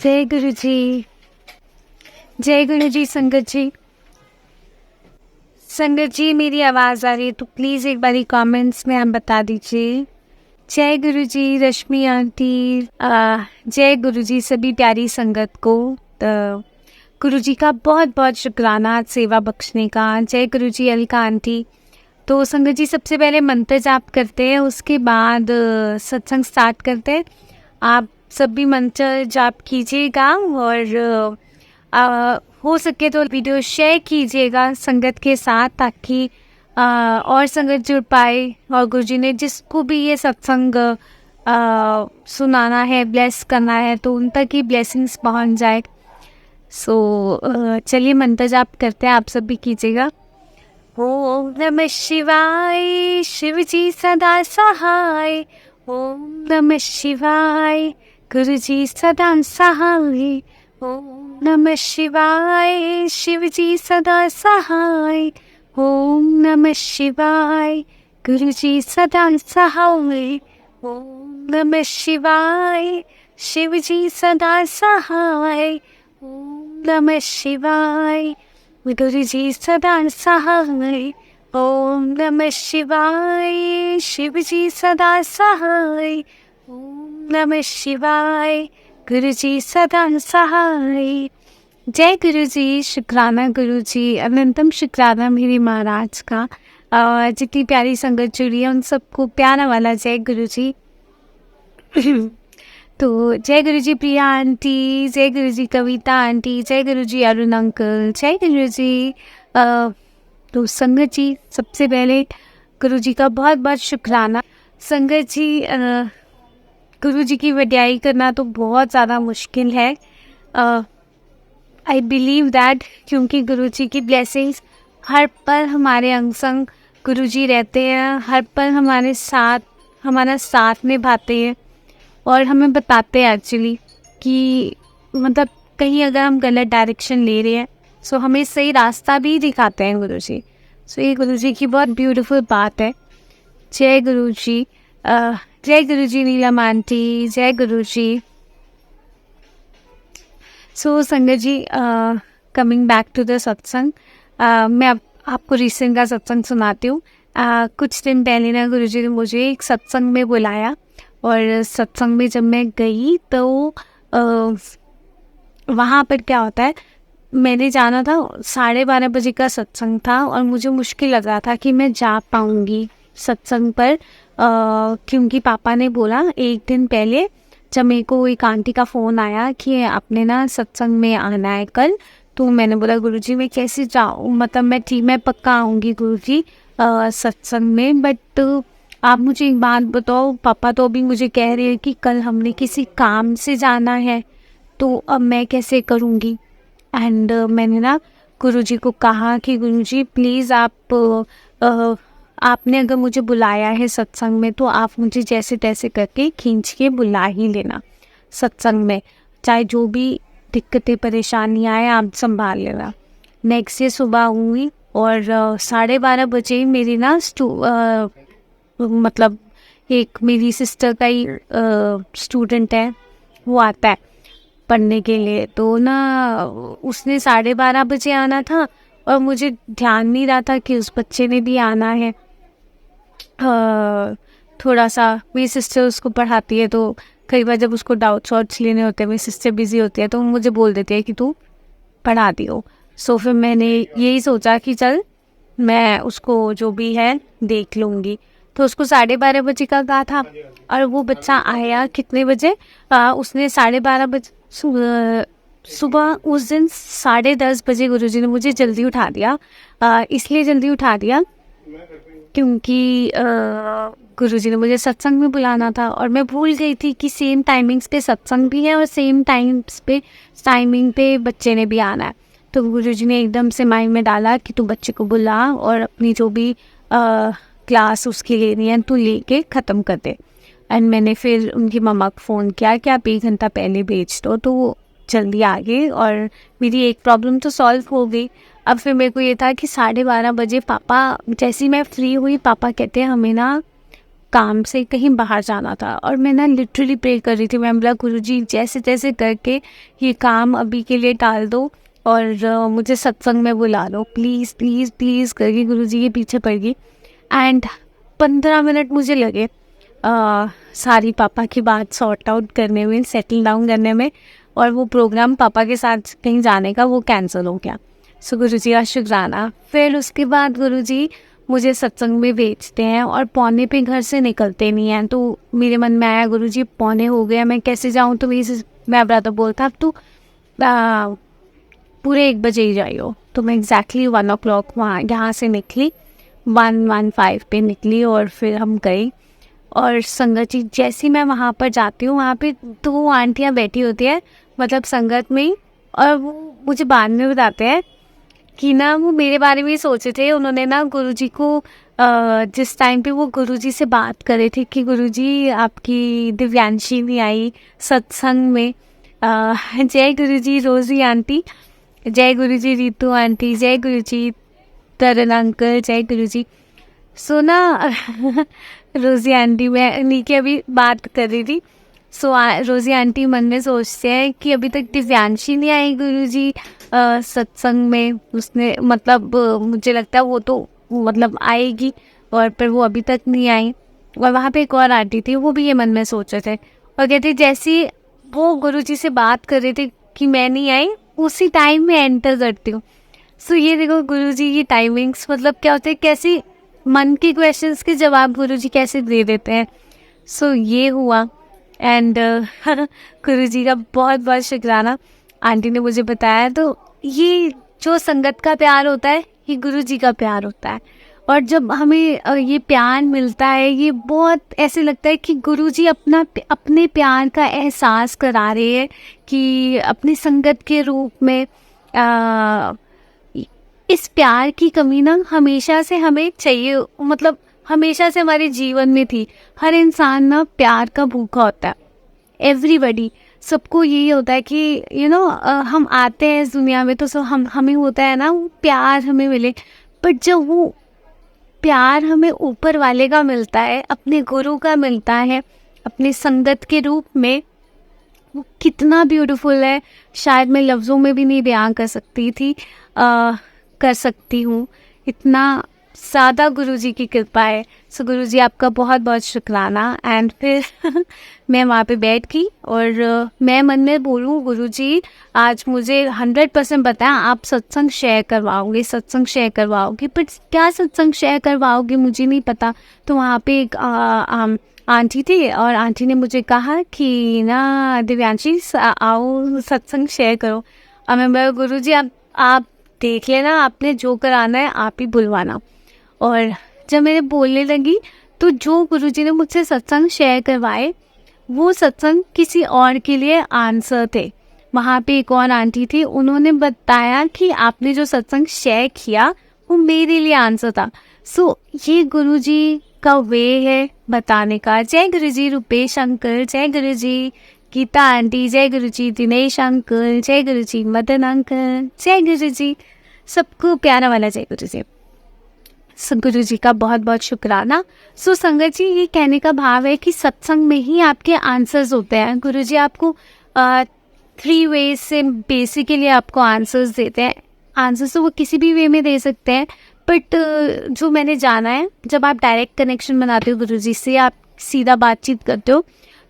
जय गुरु जी। जय गुरु जी। संगत जी, संगत जी मेरी आवाज़ आ रही है तो प्लीज़ एक बारी कमेंट्स में आप बता दीजिए। जय गुरु जी रश्मि आंटी। जय गुरु जी सभी प्यारी संगत को। गुरु जी का बहुत बहुत शुक्राना आज सेवा बख्शने का। जय गुरु जी अलका आंटी। तो संगत जी सबसे पहले मंत्र जाप करते हैं, उसके बाद सत्संग स्टार्ट करते हैं। आप सब भी मंत्र जाप कीजिएगा और हो सके तो वीडियो शेयर कीजिएगा संगत के साथ, ताकि और संगत जुड़ पाए और गुरुजी ने जिसको भी ये सत्संग सुनाना है, ब्लेस करना है, तो उन तक ही ब्लेसिंग्स पहुंच जाए। सो चलिए मंत्र जाप करते हैं, आप सब भी कीजिएगा। ओम नमः शिवाय, शिव जी सदा सहाय। ओम नमः शिवाय, गुरु जी सदा सहाय। ओम नमः शिवाय, शिव जी सदा सहाय। ओम नमः शिवाय, गुरु जी सदा सहाय। ओम नमः शिवाय, शिव जी सदा सहाय। ओम नमः शिवाय, गुरु जी सदा सहाय। ओम नमः शिवाय, शिव जी सदा सहाय। ओम नमः शिवाय, गुरु जी सदा सहाय। जय गुरु जी। शुक्राना गुरु जी, अनंतम शुक्राना मेरे महाराज का। जितनी प्यारी संगत जुड़ी है उन सबको प्यारा वाला जय गुरु जी। तो जय गुरु जी प्रिया आंटी, जय गुरु जी कविता आंटी, जय गुरु जी अरुण अंकल, जय गुरु जी। तो संगत जी सबसे पहले गुरु जी का बहुत बहुत शुक्राना। संगत जी गुरु जी की वड्याई करना तो बहुत ज़्यादा मुश्किल है। आई बिलीव दैट, क्योंकि गुरु जी की ब्लेसिंग्स हर पल हमारे अंग संग गुरु जी रहते हैं, हर पल हमारा साथ निभाते हैं और हमें बताते हैं एक्चुअली कि मतलब कहीं अगर हम गलत डायरेक्शन ले रहे हैं सो हमें सही रास्ता भी दिखाते हैं गुरु जी। सो ये गुरु जी की बहुत ब्यूटीफुल बात है। जय गुरु जी। जय गुरु जी नीलम आंटी, जय गुरु जी। सो संगत जी कमिंग बैक टू द सत्संग, मैं आपको रिसेंट का सत्संग सुनाती हूँ। कुछ दिन पहले ना गुरु जी ने मुझे एक सत्संग में बुलाया और सत्संग में जब मैं गई तो वहाँ पर क्या होता है, मैंने जाना था 12:30 बजे का सत्संग था और मुझे मुश्किल लग रहा था कि मैं जा पाऊँगी सत्संग पर, क्योंकि पापा ने बोला एक दिन पहले जब मेरे को एक आंटी का फ़ोन आया कि आपने ना सत्संग में आना है कल। तो मैंने बोला गुरुजी मैं कैसे जाऊँ, मतलब मैं पक्का आऊँगी गुरुजी सत्संग में, बट आप मुझे एक बात बताओ, पापा तो अभी मुझे कह रहे हैं कि कल हमने किसी काम से जाना है, तो अब मैं कैसे करूँगी। एंड मैंने ना गुरुजी को कहा कि गुरुजी प्लीज़ आपने अगर मुझे बुलाया है सत्संग में तो आप मुझे जैसे तैसे करके खींच के बुला ही लेना सत्संग में, चाहे जो भी दिक्कतें परेशानियाँ आए आप संभाल लेना। नेक्स्ट डे सुबह हुई और 12:30 बजे मेरी ना मतलब एक मेरी सिस्टर का ही स्टूडेंट है, वो आता है पढ़ने के लिए, तो ना उसने 12:30 बजे आना था और मुझे ध्यान नहीं रहा था कि उस बच्चे ने भी आना है। थोड़ा सा मेरी सिस्टर उसको पढ़ाती है तो कई बार जब उसको डाउट्स लेने होते हैं, मेरी सिस्टर बिजी होती है तो मुझे बोल देती है कि तू पढ़ा दियो। सो फिर मैंने यही सोचा कि चल मैं उसको जो भी है देख लूँगी। तो उसको 12:30 बजे का कहा था और वो बच्चा आया कितने बजे, उसने 12:30 बजे सुबह उस दिन 10:30 बजे गुरुजी ने मुझे जल्दी उठा दिया। इसलिए जल्दी उठा दिया क्योंकि गुरुजी ने मुझे सत्संग में बुलाना था और मैं भूल गई थी कि सेम टाइमिंग्स पे सत्संग भी है और सेम टाइमिंग पे बच्चे ने भी आना है। तो गुरुजी ने एकदम से माइंड में डाला कि तू बच्चे को बुला और अपनी जो भी क्लास उसकी लेनी है तू लेके ख़त्म कर दे। एंड मैंने फिर उनकी मम्मा को फ़ोन किया कि आप 1 घंटा पहले भेज दो, तो वो जल्दी आ गए और मेरी एक प्रॉब्लम तो सॉल्व हो गई। अब फिर मेरे को ये था कि 12:30 बजे पापा, जैसे ही मैं फ्री हुई पापा कहते हैं हमें ना काम से कहीं बाहर जाना था और मैं ना लिटरली प्रे कर रही थी। मैं बोला गुरुजी जैसे तैसे करके ये काम अभी के लिए टाल दो और मुझे सत्संग में बुला लो प्लीज़ प्लीज़ प्लीज़ करके गुरुजी के पीछे पड़ गई। एंड 15 मिनट मुझे लगे सारी पापा की बात सॉर्ट आउट करने में, सेटल डाउन करने में, और वो प्रोग्राम पापा के साथ कहीं जाने का वो कैंसिल हो गया। सो गुरुजी का शुक्राना। फिर उसके बाद गुरुजी मुझे सत्संग में भेजते हैं और पौने पे घर से निकलते नहीं हैं। तो मेरे मन में आया गुरुजी पौने हो गया, मैं कैसे जाऊँ? तो मैं ब्रदर बोलता अब तो पूरे 1 बजे ही जाइयो। तो मैं एग्जैक्टली 1 o'clock वहाँ यहाँ से निकली, 1:15 पे निकली और फिर हम गए। और संगत जी जैसी मैं वहाँ पर जाती हूँ, वहाँ पे 2 आंटियाँ बैठी होती है मतलब संगत में ही, और वो मुझे बाद में बताते हैं कि ना वो मेरे बारे में ही सोचे थे। उन्होंने ना गुरुजी को जिस टाइम पे वो गुरुजी से बात कर रहे थे कि गुरुजी आपकी दिव्यांशी नहीं आई सत्संग में, जय गुरुजी रोजी आंटी, जय गुरुजी रीतू आंटी, जय गुरुजी तरन अंकल, जय गुरुजी। सो ना रोजी आंटी, मैं नीचे अभी बात कर रही थी। सो रोजी आंटी मन में सोचते हैं कि अभी तक दिव्यांशी नहीं आई गुरुजी सत्संग में। उसने मतलब मुझे लगता है वो तो मतलब आएगी, और पर वो अभी तक नहीं आई। और वहाँ पे एक और आंटी थी, वो भी ये मन में सोच रहे थे और कहते जैसे वो गुरुजी से बात कर रहे थे कि मैं नहीं आई, उसी टाइम में एंटर करती हूँ। सो ये देखो गुरुजी की टाइमिंग्स, मतलब क्या होते हैं, कैसी मन के क्वेश्चंस के जवाब गुरुजी कैसे दे देते हैं। सो ये हुआ। एंड गुरुजी का बहुत बहुत शुक्राना, आंटी ने मुझे बताया। तो ये जो संगत का प्यार होता है, ये गुरुजी का प्यार होता है। और जब हमें ये प्यार मिलता है, ये बहुत ऐसे लगता है कि गुरुजी अपने प्यार का एहसास करा रहे हैं कि अपनी संगत के रूप में इस प्यार की कमी ना हमेशा से हमें चाहिए, मतलब हमेशा से हमारे जीवन में थी। हर इंसान ना प्यार का भूखा होता है, एवरीबडी, सबको यही होता है कि हम आते हैं इस दुनिया में तो हमें होता है ना वो प्यार हमें मिले। बट जब वो प्यार हमें ऊपर वाले का मिलता है, अपने गुरु का मिलता है, अपनी संगत के रूप में, वो कितना ब्यूटीफुल है, शायद मैं लफ्ज़ों में भी नहीं बयां कर सकती हूँ। इतना ज़्यादा गुरुजी की कृपा है। सो गुरुजी आपका बहुत बहुत शुक्राना। एंड फिर मैं वहाँ पे बैठ गई और मैं मन में बोलूँ गुरुजी आज मुझे 100% बताया आप सत्संग शेयर करवाओगे, बट क्या सत्संग शेयर करवाओगे मुझे नहीं पता। तो वहाँ पे एक आंटी थी और आंटी ने मुझे कहा कि ना दिव्यांशी आओ सत्संग शेयर करो। और मैं बोला गुरुजी आप देख लेना, आपने जो कराना है आप ही बुलवाना। और जब मैंने बोलने लगी तो जो गुरुजी ने मुझसे सत्संग शेयर करवाए वो सत्संग किसी और के लिए आंसर थे। वहाँ पे एक और आंटी थी, उन्होंने बताया कि आपने जो सत्संग शेयर किया वो मेरे लिए आंसर था। सो ये गुरुजी का वे है बताने का। जय गुरुजी रुपेश अंकल, जय गुरुजी गीता आंटी, जय गुरुजी दिनेश अंकल, जय गुरुजी मदन अंकल, जय गुरुजी, सबको प्यारा वाला जय गुरुजी। गुरुजी का बहुत बहुत शुक्राना। सो संगत जी, ये कहने का भाव है कि सत्संग में ही आपके आंसर्स होते हैं। गुरुजी आपको 3 वेज से बेसिकली आपको आंसर्स देते हैं। आंसर्स तो वो किसी भी वे में दे सकते हैं, बट जो मैंने जाना है, जब आप डायरेक्ट कनेक्शन बनाते हो गुरुजी से, आप सीधा बातचीत करते हो,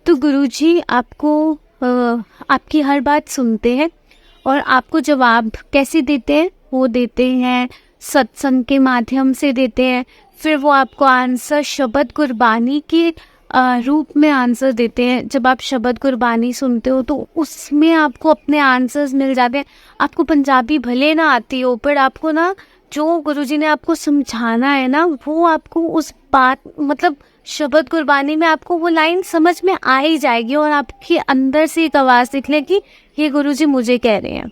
तो गुरुजी आपको आपकी हर बात सुनते हैं और आपको जवाब कैसे देते हैं, वो देते हैं सत्संग के माध्यम से देते हैं। फिर वो आपको आंसर शब्द कुर्बानी के रूप में आंसर देते हैं। जब आप शब्द कुर्बानी सुनते हो तो उसमें आपको अपने आंसर्स मिल जाते हैं। आपको पंजाबी भले ना आती हो, पर आपको ना जो गुरुजी ने आपको समझाना है ना, वो आपको उस बात, मतलब शब्द कुर्बानी में आपको वो लाइन समझ में आ ही जाएगी और आपके अंदर से एक आवाज़ निकलेगी, ये गुरुजी मुझे कह रहे हैं।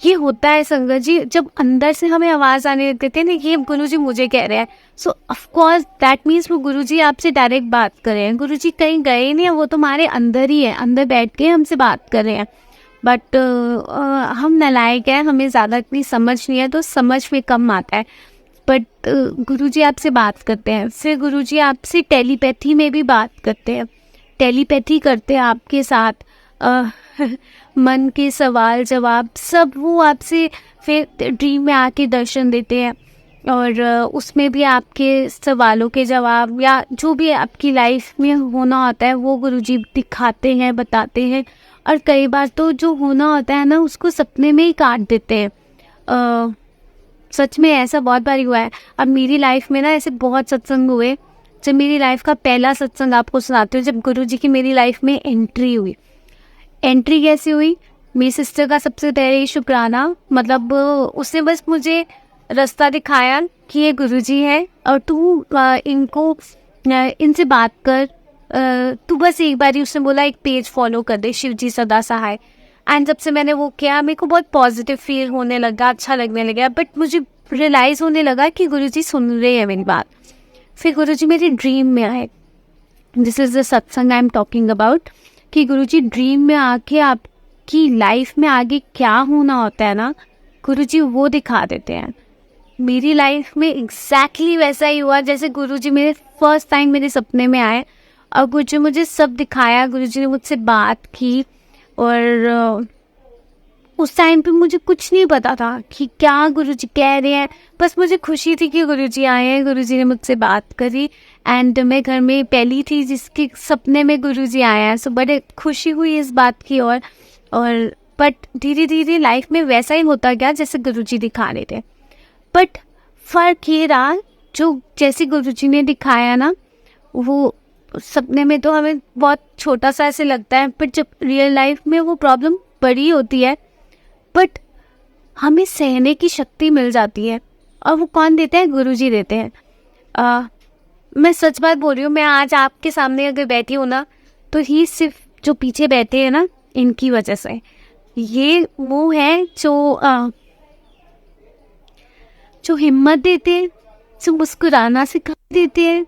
ये होता है संगत जी, जब अंदर से हमें आवाज़ आने लगती है ना, ये गुरुजी मुझे कह रहे हैं। सो ऑफ कोर्स दैट मीन्स वो गुरुजी आपसे डायरेक्ट बात कर रहे हैं। गुरुजी कहीं गए नहीं है, वो तुम्हारे अंदर ही है, अंदर बैठ के हमसे बात कर रहे हैं। बट हम नालायक हैं, हमें ज़्यादा इतनी समझ नहीं है, तो समझ में कम आता है। बट गुरुजी आपसे बात करते हैं, फिर गुरुजी आपसे टेलीपैथी में भी बात करते हैं, टेलीपैथी करते हैं आपके साथ, मन के सवाल जवाब सब वो आपसे फिर ड्रीम में आके दर्शन देते हैं, और उसमें भी आपके सवालों के जवाब या जो भी आपकी लाइफ में होना होता है वो गुरुजी दिखाते हैं, बताते हैं। और कई बार तो जो होना होता है ना उसको सपने में ही काट देते हैं। सच में ऐसा बहुत बार हुआ है। अब मेरी लाइफ में ना ऐसे बहुत सत्संग हुए। जब मेरी लाइफ का पहला सत्संग आपको सुनाती हूँ, जब गुरुजी की मेरी लाइफ में एंट्री हुई। एंट्री कैसे हुई? मेरी सिस्टर का सबसे पहले शुक्राना, मतलब उसने बस मुझे रास्ता दिखाया कि ये गुरुजी है और तू इनसे बात कर, तू बस एक बारी, उसने बोला एक पेज फॉलो कर दे, शिवजी सदा सहाय। एंड जब से मैंने वो किया मेरे को बहुत पॉजिटिव फील होने लगा, अच्छा लगने लगा। बट मुझे रियलाइज़ होने लगा कि गुरुजी सुन रहे हैं मेरी बात। फिर गुरुजी मेरे ड्रीम में आए। दिस इज़ द सत्संग आई एम टॉकिंग अबाउट, कि गुरुजी ड्रीम में आके आपकी लाइफ में आगे क्या होना होता है ना, गुरुजी वो दिखा देते हैं। मेरी लाइफ में एग्जैक्टली वैसा ही हुआ जैसे गुरुजी मेरे फर्स्ट टाइम मेरे सपने में आए और गुरुजी मुझे सब दिखाया। गुरुजी ने मुझसे बात की और उस टाइम पे मुझे कुछ नहीं पता था कि क्या गुरुजी कह रहे हैं, बस मुझे खुशी थी कि गुरुजी आए हैं, गुरुजी ने मुझसे बात करी। एंड मैं घर में पहली थी जिसके सपने में गुरुजी आए हैं, सो बड़े खुशी हुई इस बात की। और बट धीरे धीरे लाइफ में वैसा ही होता गया जैसे गुरुजी दिखा रहे थे। बट फ़र्क ये रहा, जो जैसे गुरुजी ने दिखाया ना, वो सपने में तो हमें बहुत छोटा सा ऐसे लगता है, बट जब रियल लाइफ में वो प्रॉब्लम बड़ी होती है, बट हमें सहने की शक्ति मिल जाती है। और वो कौन देते हैं? गुरुजी देते हैं। मैं सच बात बोल रही हूँ, मैं आज आपके सामने अगर बैठी हूँ ना, तो ये सिर्फ जो पीछे बैठे हैं ना, इनकी वजह से। ये वो है जो हिम्मत देते हैं, जो मुस्कुराना सिखा देते हैं।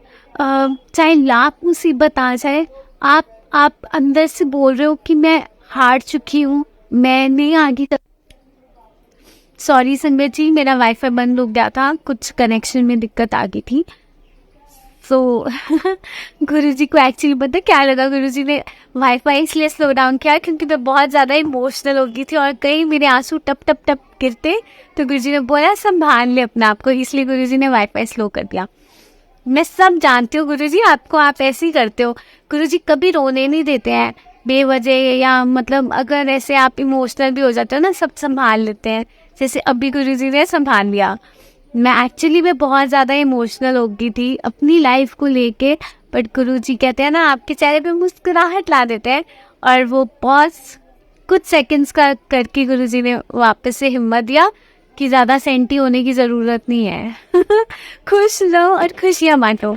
चाहे लाख मुसीबत आ जाए, आप अंदर से बोल रहे हो कि मैं हार चुकी हूँ, मैं नहीं आगे तक। सॉरी संगत जी, मेरा वाईफाई बंद हो गया था, कुछ कनेक्शन में दिक्कत आ गई थी। सो गुरुजी को एक्चुअली पता क्या लगा, गुरुजी ने वाईफाई इसलिए स्लो डाउन किया क्योंकि मैं बहुत ज़्यादा इमोशनल हो गई थी और कई मेरे आंसू टप टप टप गिरते, तो गुरुजी ने बोला संभाल ले अपने आप को, इसलिए गुरुजी ने वाईफाई स्लो कर दिया। मैं सब जानती हूँ गुरुजी, आप ऐसे ही करते हो। गुरुजी कभी रोने नहीं देते हैं बेवजह, या मतलब अगर ऐसे आप इमोशनल भी हो जाते हो ना, सब संभाल लेते हैं, जैसे अभी गुरुजी ने संभाल लिया। मैं बहुत ज़्यादा इमोशनल हो गई थी अपनी लाइफ को लेके, बट गुरुजी कहते हैं ना, आपके चेहरे पे मुस्कुराहट ला देते हैं। और वो बहुत कुछ सेकंड्स का करके गुरुजी ने वापस से हिम्मत दिया कि ज़्यादा सेंटी होने की ज़रूरत नहीं है। खुश रहो और खुशियाँ बांटो।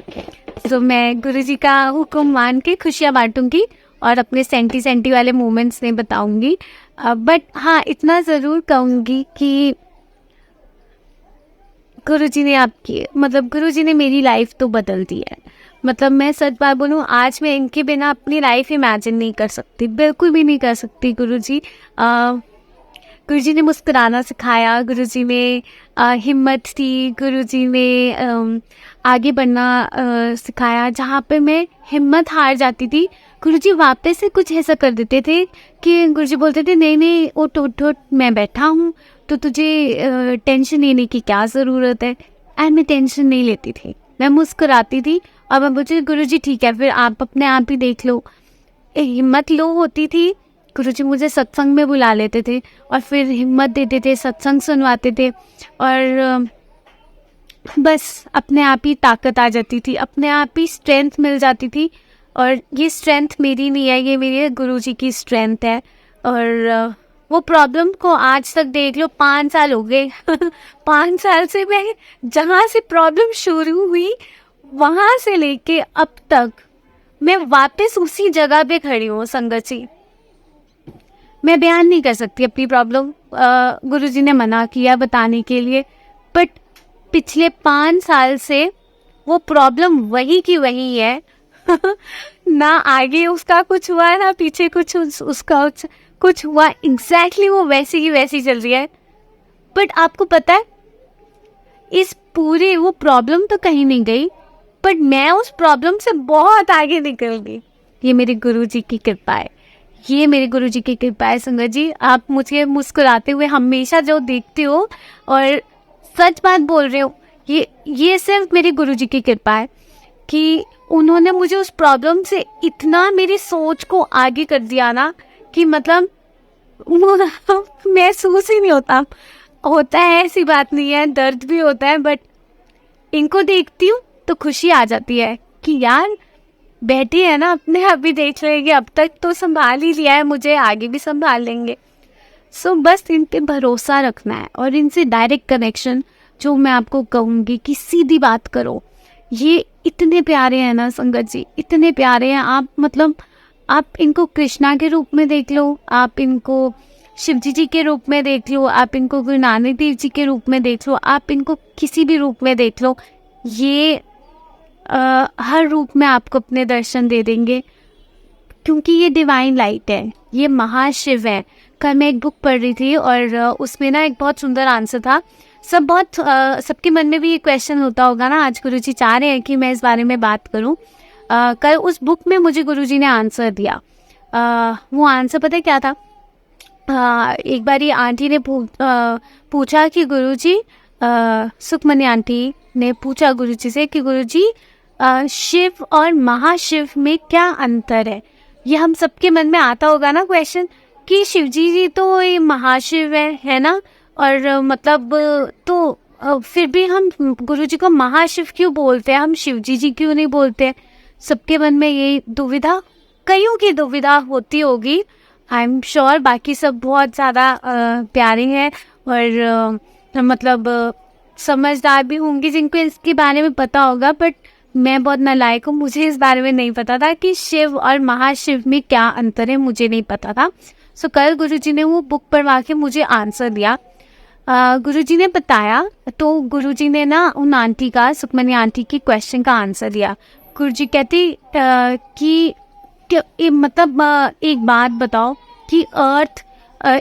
तो मैं गुरुजी का हुक्म मान के खुशियाँ बांटूंगी और अपने सेंटी वाले मोमेंट्स नहीं बताऊंगी। बट हाँ, इतना ज़रूर कहूँगी कि गुरुजी ने मेरी लाइफ तो बदल दी है। मतलब मैं सच बात बोलूँ, आज मैं इनके बिना अपनी लाइफ इमेजिन नहीं कर सकती, बिल्कुल भी नहीं कर सकती। गुरुजी ने मुस्कुराना सिखाया, गुरुजी में हिम्मत थी, गुरुजी ने आगे बढ़ना सिखाया। जहाँ पे मैं हिम्मत हार जाती थी, गुरुजी वापस से कुछ ऐसा कर देते थे कि गुरुजी बोलते थे नहीं उठ, मैं बैठा हूँ, तो तुझे टेंशन लेने की क्या ज़रूरत है। एंड मैं टेंशन नहीं लेती थी, मैं मुस्कुराती थी और मैं बोलती थी गुरुजी ठीक है, फिर आप अपने आप ही देख लो। हिम्मत लो होती थी, गुरुजी मुझे सत्संग में बुला लेते थे और फिर हिम्मत देते थे, सत्संग सुनवाते थे और बस अपने आप ही ताकत आ जाती थी, अपने आप ही स्ट्रेंथ मिल जाती थी। और ये स्ट्रेंथ मेरी नहीं है, ये मेरे गुरुजी की स्ट्रेंथ है। और वो प्रॉब्लम को आज तक देख लो, 5 साल हो गए। 5 साल से मैं जहाँ से प्रॉब्लम शुरू हुई वहाँ से लेके अब तक मैं वापस उसी जगह पे खड़ी हूँ। संगत जी, मैं बयान नहीं कर सकती अपनी प्रॉब्लम, गुरुजी ने मना किया बताने के लिए, बट पिछले 5 साल से वो प्रॉब्लम वही की वही है। ना आगे उसका कुछ हुआ है, ना पीछे कुछ उसका कुछ हुआ, एग्जैक्टली वो वैसी की वैसी चल रही है। बट आपको पता है, इस पूरे वो प्रॉब्लम तो कहीं नहीं गई, बट मैं उस प्रॉब्लम से बहुत आगे निकल गई। ये मेरे गुरुजी की कृपा है, ये मेरे गुरुजी की कृपा है। संगत जी, आप मुझे मुस्कुराते हुए हमेशा जो देखते हो और सच बात बोल रहे हो, ये सिर्फ मेरे गुरुजी की कृपा है कि उन्होंने मुझे उस प्रॉब्लम से इतना मेरी सोच को आगे कर दिया ना कि मतलब महसूस ही नहीं होता है, ऐसी बात नहीं है, दर्द भी होता है, बट इनको देखती हूँ तो खुशी आ जाती है कि यार बैठी है ना, अपने आप भी देख लेंगे, अब तक तो संभाल ही लिया है, मुझे आगे भी संभाल लेंगे। सो बस इन पे भरोसा रखना है और इनसे डायरेक्ट कनेक्शन, जो मैं आपको कहूँगी कि सीधी बात करो। ये इतने प्यारे हैं ना संगत जी, इतने प्यारे हैं। आप मतलब आप इनको कृष्णा के रूप में देख लो, आप इनको शिवजी जी के रूप में देख लो, आप इनको गुरु नानक देव जी के रूप में देख लो, आप इनको किसी भी रूप में देख लो, ये हर रूप में आपको अपने दर्शन दे देंगे, क्योंकि ये डिवाइन लाइट है, ये महाशिव है। कल मैं एक बुक पढ़ रही थी और उसमें ना एक बहुत सुंदर आंसर था। सबके मन में भी ये क्वेश्चन होता होगा ना, आज गुरुजी चाह रहे हैं कि मैं इस बारे में बात करूं। कल उस बुक में मुझे गुरुजी ने आंसर दिया। वो आंसर पता है क्या था? एक बारी आंटी ने पूछा कि गुरुजी, सुखमनी आंटी ने पूछा गुरुजी से कि गुरुजी, शिव और महाशिव में क्या अंतर है? ये हम सबके मन में आता होगा ना क्वेश्चन कि शिवजी जी तो ये महाशिव है ना, और मतलब तो फिर भी हम गुरुजी को महाशिव क्यों बोलते हैं, हम शिवजी जी क्यों नहीं बोलते? सबके मन में ये दुविधा, कईयों की दुविधा होती होगी, आई एम श्योर। बाकी सब बहुत ज़्यादा प्यारे हैं और मतलब समझदार भी होंगे जिनको इसके बारे में पता होगा, बट मैं बहुत नालायक हूँ, मुझे इस बारे में नहीं पता था कि शिव और महाशिव में क्या अंतर है, मुझे नहीं पता था। सो कल गुरुजी ने वो बुक पढ़वा के मुझे आंसर दिया। गुरुजी ने बताया, तो गुरुजी ने ना उन आंटी का, सुखमनी आंटी की क्वेश्चन का आंसर दिया। गुरुजी कहती कि मतलब एक बात बताओ कि अर्थ,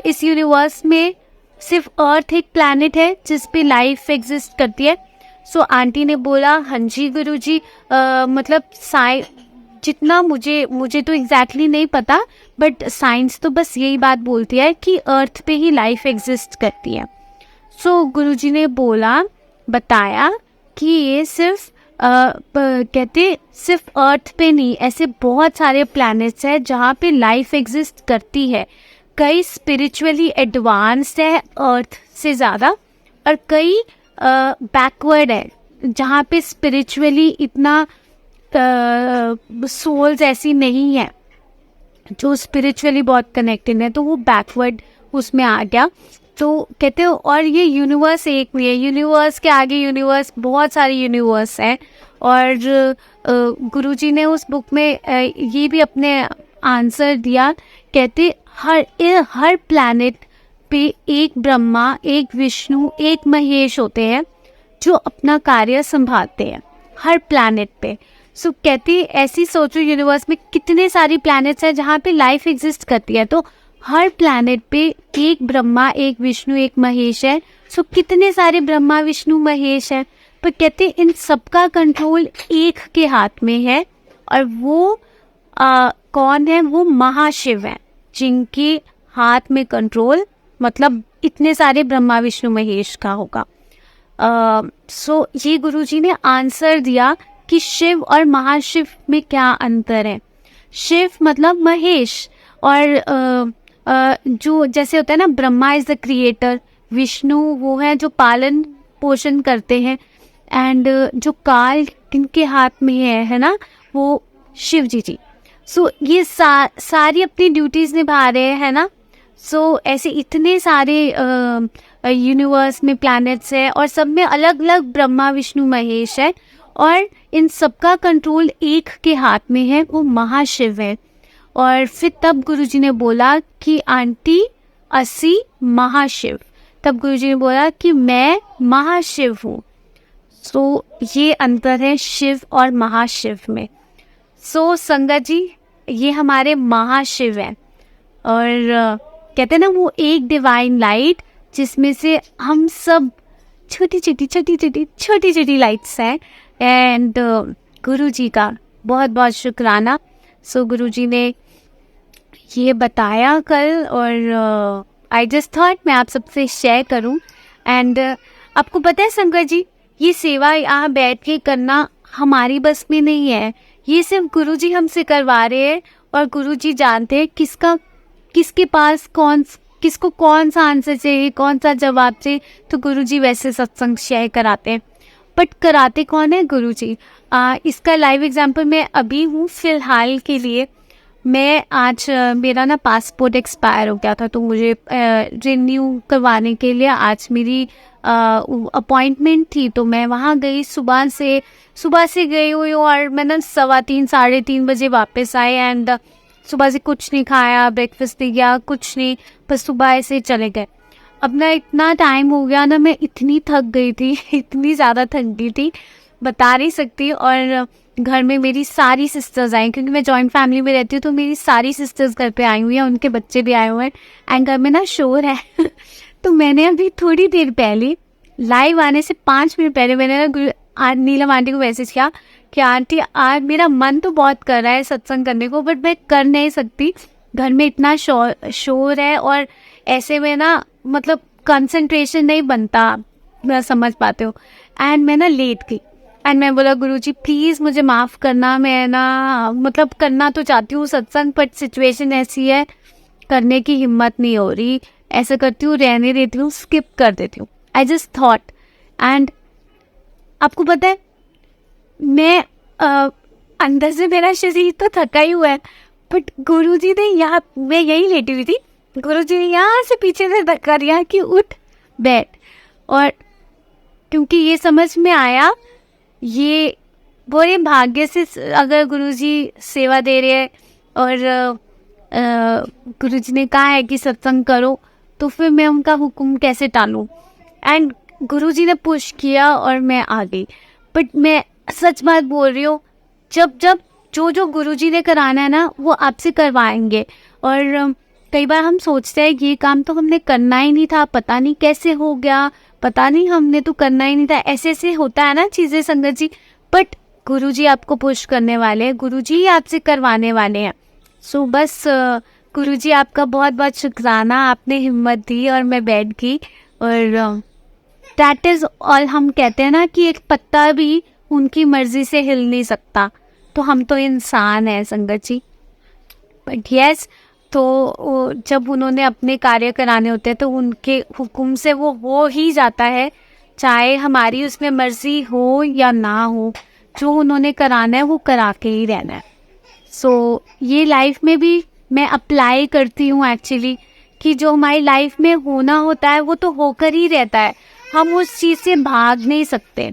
इस यूनिवर्स में सिर्फ अर्थ एक प्लैनेट है जिस पे लाइफ एग्जिस्ट करती है? सो आंटी ने बोला, हाँ जी गुरुजी, मतलब जितना मुझे तो एग्जैक्टली नहीं पता, बट साइंस तो बस यही बात बोलती है कि अर्थ पे ही लाइफ एग्जिस्ट करती है। सो गुरुजी ने बताया कि ये सिर्फ कहते सिर्फ अर्थ पे नहीं, ऐसे बहुत सारे प्लैनेट्स हैं जहाँ पे लाइफ एग्जिस्ट करती है। कई स्पिरिचुअली एडवांस्ड है अर्थ से ज़्यादा, और कई बैकवर्ड है जहाँ पे स्पिरिचुअली इतना सोल्स ऐसी नहीं है जो स्पिरिचुअली बहुत कनेक्टेड है, तो वो बैकवर्ड उसमें आ गया। तो कहते हो, और ये यूनिवर्स एक नहीं है, यूनिवर्स के आगे यूनिवर्स, बहुत सारे यूनिवर्स हैं। और गुरुजी ने उस बुक में ये भी अपने आंसर दिया, कहते हर प्लैनेट पे एक ब्रह्मा, एक विष्णु, एक महेश होते हैं जो अपना कार्य संभालते हैं हर प्लैनेट पे। सो कहती ऐसी सोचो, यूनिवर्स में कितने सारी प्लैनेट्स हैं जहाँ पे लाइफ एग्जिस्ट करती है, तो हर प्लैनेट पे एक ब्रह्मा, एक विष्णु, एक महेश है। सो कितने सारे ब्रह्मा, विष्णु, महेश हैं, पर कहते इन सबका कंट्रोल एक के हाथ में है, और वो कौन है? वो महाशिव है, जिनके हाथ में कंट्रोल, मतलब इतने सारे ब्रह्मा, विष्णु, महेश का होगा। सो ये गुरुजी ने आंसर दिया कि शिव और महाशिव में क्या अंतर है। शिव मतलब महेश, और जो जैसे होता है ना, Brahma is the creator, Vishnu वो है जो पालन पोषण करते हैं, एंड जो काल किनके हाथ में है ना, वो शिव जी। सो ये सारी अपनी ड्यूटीज़ निभा रहे हैं ना। सो ऐसे इतने सारे यूनिवर्स में प्लैनेट्स है, और सब में अलग अलग ब्रह्मा, विष्णु, महेश है, और इन सबका कंट्रोल एक के हाथ में है, वो महाशिव है। और फिर तब गुरुजी ने बोला कि आंटी असी महाशिव, तब गुरुजी ने बोला कि मैं महाशिव हूँ। सो ये अंतर है शिव और महाशिव में। सो संगत जी, ये हमारे महाशिव हैं, और कहते हैं ना, वो एक डिवाइन लाइट जिसमें से हम सब छोटी छोटी लाइट्स हैं। एंड गुरुजी का बहुत बहुत शुक्राना। सो गुरुजी ने ये बताया कल, और आई जस्ट थॉट मैं आप सबसे शेयर करूं। एंड आपको पता है संगत जी, ये सेवा यहाँ बैठ के करना हमारी बस में नहीं है, ये सिर्फ गुरुजी हमसे करवा रहे हैं। और गुरुजी जानते हैं किसके पास किसको कौन सा आंसर चाहिए, कौन सा जवाब चाहिए। तो गुरुजी वैसे सत्संग शेयर कराते हैं, बट कराते कौन है? गुरुजी। इसका लाइव एग्जांपल मैं अभी हूँ फ़िलहाल के लिए। मैं आज मेरा ना पासपोर्ट एक्सपायर हो गया था, तो मुझे रिन्यू करवाने के लिए आज मेरी अपॉइंटमेंट थी। तो मैं वहाँ गई, सुबह से गई हुई हूँ, और मैं ना 3:15 साढ़े 3 बजे वापस आई। एंड सुबह से कुछ नहीं खाया, ब्रेकफास्ट नहीं किया, कुछ नहीं, बस सुबह ऐसे चले गए। अब ना इतना टाइम हो गया ना, मैं इतनी थक गई थी इतनी ज़्यादा थक गई थी, बता नहीं सकती। और घर में मेरी सारी सिस्टर्स आई, क्योंकि मैं जॉइंट फैमिली में रहती हूँ, तो मेरी सारी सिस्टर्स घर पे आई हुई हैं, उनके बच्चे भी आए हुए हैं, एंड घर में ना शोर है तो मैंने अभी थोड़ी देर पहले, लाइव आने से 5 मिनट पहले, मैंने ना नीलम आंटी को मैसेज किया कि आंटी आज मेरा मन तो बहुत कर रहा है सत्संग करने को, बट मैं कर नहीं सकती, घर में इतना शोर है, और ऐसे में ना मतलब कंसंट्रेशन नहीं बनता, मैं समझ पाते हो। एंड मैं ना लेट गई, एंड मैं बोला गुरुजी प्लीज़ मुझे माफ़ करना, मैं ना मतलब करना तो चाहती हूँ सत्संग, बट सिचुएशन ऐसी है, करने की हिम्मत नहीं हो रही, ऐसा करती हूँ रहने देती हूँ, स्किप कर देती हूँ। I just thought. एंड आपको पता है, मैं अंदर से मेरा शरीर तो थका ही हुआ है, बट गुरुजी ने यहाँ, मैं यही लेटी हुई थी, गुरुजी ने यहाँ से पीछे से धक्का दिया कि उठ बैठ। और क्योंकि ये समझ में आया, ये बड़े भाग्य से अगर गुरुजी सेवा दे रहे हैं, और गुरुजी ने कहा है कि सत्संग करो, तो फिर मैं उनका हुक्म कैसे टालूं। एंड गुरुजी ने पुश किया और मैं आ गई। बट मैं सच बात बोल रही हूँ, जब जो गुरुजी ने कराना है ना, वो आपसे करवाएंगे। और कई बार हम सोचते हैं ये काम तो हमने करना ही नहीं था, पता नहीं कैसे हो गया, पता नहीं हमने तो करना ही नहीं था, ऐसे होता है ना चीज़ें संगत जी। बट गुरुजी आपको पुश करने वाले हैं, गुरुजी ही आपसे करवाने वाले हैं। सो बस गुरुजी आपका बहुत बहुत शुक्राना, आपने हिम्मत दी और मैं बैठ गई। और दैट इज़ ऑल। हम कहते हैं ना कि एक पत्ता भी उनकी मर्जी से हिल नहीं सकता, तो हम तो इंसान हैं संगत जी। बट यस, तो जब उन्होंने अपने कार्य कराने होते हैं तो उनके हुक्म से वो हो ही जाता है, चाहे हमारी उसमें मर्जी हो या ना हो, जो उन्होंने कराना है वो करा के ही रहना है। सो ये लाइफ में भी मैं अप्लाई करती हूँ एक्चुअली, कि जो हमारी लाइफ में होना होता है वो तो होकर ही रहता है, हम उस चीज़ से भाग नहीं सकते,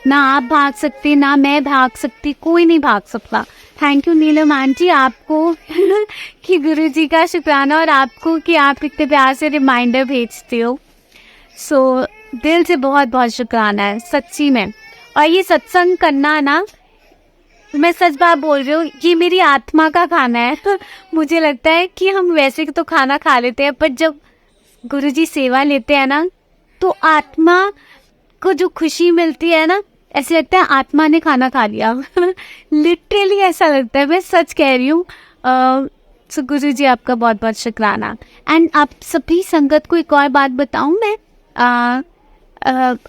ना आप भाग सकते, ना मैं भाग सकती, कोई नहीं भाग सकता। थैंक यू नीलम आंटी आपको कि गुरुजी का शुक्राना, और आपको कि आप इतने प्यार से रिमाइंडर भेजते हो। सो दिल से बहुत बहुत शुक्राना है सच्ची में। और ये सत्संग करना ना, मैं सच बात बोल रही हूँ, ये मेरी आत्मा का खाना है मुझे लगता है कि हम वैसे तो खाना खा लेते हैं, पर जब गुरुजी सेवा लेते हैं ना, तो आत्मा को जो खुशी मिलती है ना, ऐसे लगता है आत्मा ने खाना खा लिया लिटरली ऐसा लगता है, मैं सच कह रही हूँ। सो गुरुजी आपका बहुत बहुत शुक्राना। एंड आप सभी संगत को एक और बात बताऊँ मैं,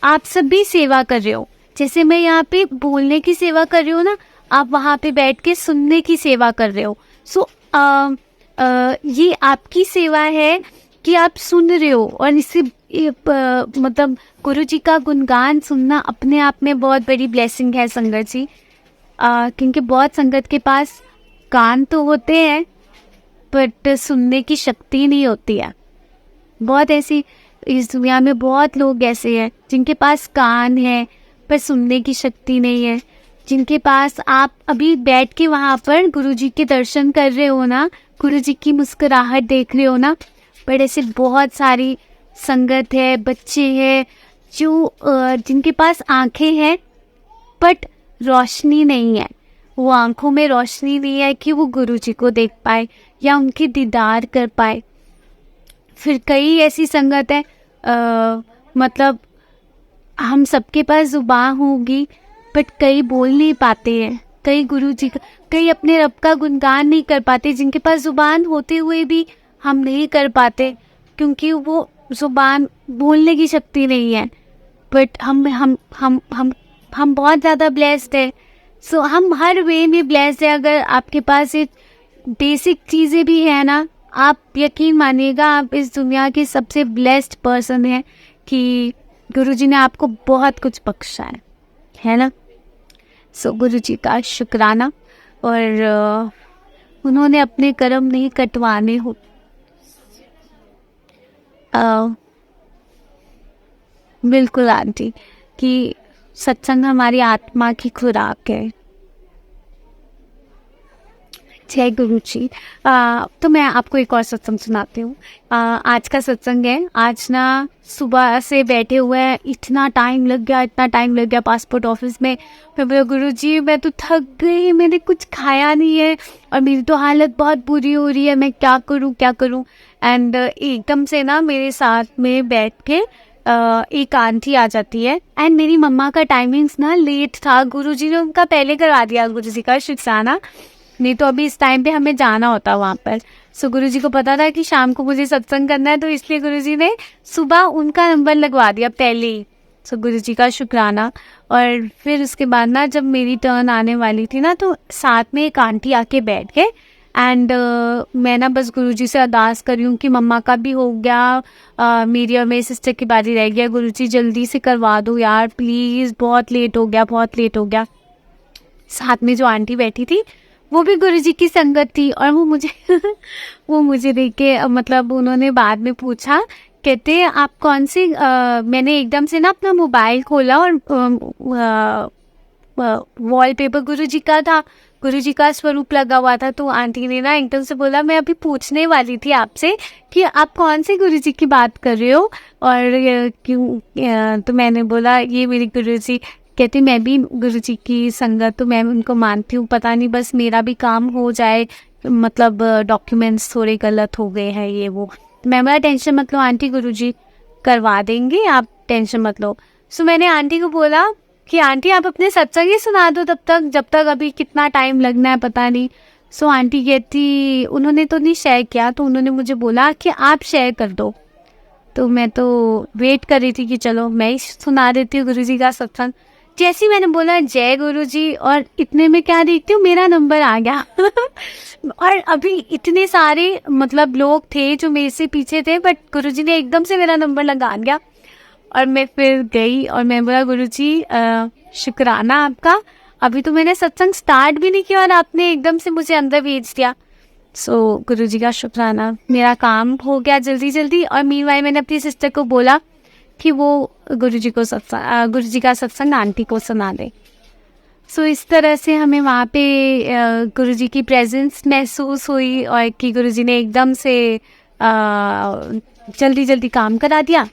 आप सभी सेवा कर रहे हो, जैसे मैं यहाँ पे बोलने की सेवा कर रही हूँ ना, आप वहाँ पे बैठ के सुनने की सेवा कर रहे हो। सो ये आपकी सेवा है कि आप सुन रहे हो, और इससे मतलब गुरुजी का गुणगान सुनना अपने आप में बहुत बड़ी ब्लेसिंग है संगत जी। क्योंकि बहुत संगत के पास कान तो होते हैं, बट सुनने की शक्ति नहीं होती है। बहुत ऐसी इस दुनिया में बहुत लोग ऐसे हैं जिनके पास कान है पर सुनने की शक्ति नहीं है, जिनके पास आप अभी बैठ के वहाँ पर गुरुजी के दर्शन कर रहे हो ना, गुरुजी की मुस्कुराहट देख रहे हो ना, बट ऐसे बहुत सारी संगत है, बच्चे हैं जो जिनके पास आंखें हैं बट रोशनी नहीं है, वो आंखों में रोशनी नहीं है कि वो गुरुजी को देख पाए या उनके दीदार कर पाए। फिर कई ऐसी संगत है मतलब हम सबके पास ज़ुबान होगी, बट कई बोल नहीं पाते हैं, कई गुरुजी का, कई अपने रब का गुणगान नहीं कर पाते, जिनके पास ज़ुबान होते हुए भी हम नहीं कर पाते, क्योंकि वो ज़ुबान बोलने की शक्ति नहीं है। बट हम बहुत ज़्यादा ब्लेस्ड है। सो हम हर वे में ब्लेस्ड है। अगर आपके पास ये बेसिक चीज़ें भी है ना, आप यकीन मानिएगा आप इस दुनिया के सबसे ब्लेस्ड पर्सन हैं कि गुरुजी ने आपको बहुत कुछ बख्शा है ना। सो गुरुजी का शुक्राना। और उन्होंने अपने कर्म नहीं कटवाने हो। बिल्कुल आंटी, कि सत्संग हमारी आत्मा की खुराक है। जय गुरु जी। तो मैं आपको एक और सत्संग सुनाती हूँ। आज का सत्संग है। आज ना सुबह से बैठे हुए हैं, इतना टाइम लग गया पासपोर्ट ऑफिस में। मैं बोला गुरु जी मैं तो थक गई, मैंने कुछ खाया नहीं है और मेरी तो हालत बहुत बुरी हो रही है, मैं क्या करूँ। एंड एकदम से ना मेरे साथ में बैठ के एक आंटी आ जाती है। एंड मेरी मम्मा का टाइमिंग्स ना लेट था, गुरुजी ने उनका पहले करवा दिया, गुरुजी का शुक्राना। नहीं तो अभी इस टाइम पे हमें जाना होता वहाँ पर। सो गुरुजी को पता था कि शाम को मुझे सत्संग करना है, तो इसलिए गुरुजी ने सुबह उनका नंबर लगवा दिया पहले ही। सो गुरुजी का शुक्राना। और फिर उसके बाद ना जब मेरी टर्न आने वाली थी ना, तो साथ में एक आंटी आके बैठ गए। एंड मैं ना बस गुरुजी से अरदास कर रही हूँ कि मम्मा का भी हो गया, मेरी और मेरी सिस्टर की बारी रह गया, गुरुजी जल्दी से करवा दो यार प्लीज़, बहुत लेट हो गया। साथ में जो आंटी बैठी थी वो भी गुरुजी की संगत थी, और वो मुझे देख के मतलब उन्होंने बाद में पूछा, कहते आप कौन सी मैंने एकदम से ना अपना मोबाइल खोला और वॉलपेपर गुरुजी का था, गुरुजी का स्वरूप लगा हुआ था। तो आंटी ने ना एकदम से बोला मैं अभी पूछने वाली थी आपसे कि आप कौन से गुरुजी की बात कर रहे हो और क्यों। तो मैंने बोला ये मेरी गुरुजी। कहती मैं भी गुरुजी की संगत, तो मैं उनको मानती हूँ, पता नहीं बस मेरा भी काम हो जाए, मतलब डॉक्यूमेंट्स थोड़े गलत हो गए हैं ये वो। मैं बोला टेंशन मत लो आंटी, गुरुजी करवा देंगे, आप टेंशन मत लो। सो मैंने आंटी को बोला कि आंटी आप अपने सत्संग ही सुना दो तब तक, जब तक अभी कितना टाइम लगना है पता नहीं। सो आंटी कहती उन्होंने तो नहीं शेयर किया, तो उन्होंने मुझे बोला कि आप शेयर कर दो। तो मैं तो वेट कर रही थी कि चलो मैं ही सुना देती हूँ गुरुजी का सत्संग। जैसे ही मैंने बोला जय गुरुजी, और इतने में क्या देखती हूँ मेरा नंबर आ गया और अभी इतने सारे मतलब लोग थे जो मेरे से पीछे थे, बट गुरुजी ने एकदम से मेरा नंबर लगा दिया। और मैं फिर गई और मैं बोला गुरुजी शुक्राना आपका, अभी तो मैंने सत्संग स्टार्ट भी नहीं किया और आपने एकदम से मुझे अंदर भेज दिया। सो गुरुजी का शुक्राना, मेरा काम हो गया जल्दी। और मीनवाइल मैंने अपनी सिस्टर को बोला कि वो गुरुजी का सत्संग आंटी को सुना दे। सो इस तरह से हमें वहाँ पे गुरुजी की प्रेजेंस महसूस हुई, और कि गुरुजी ने एकदम से जल्दी काम करा दिया।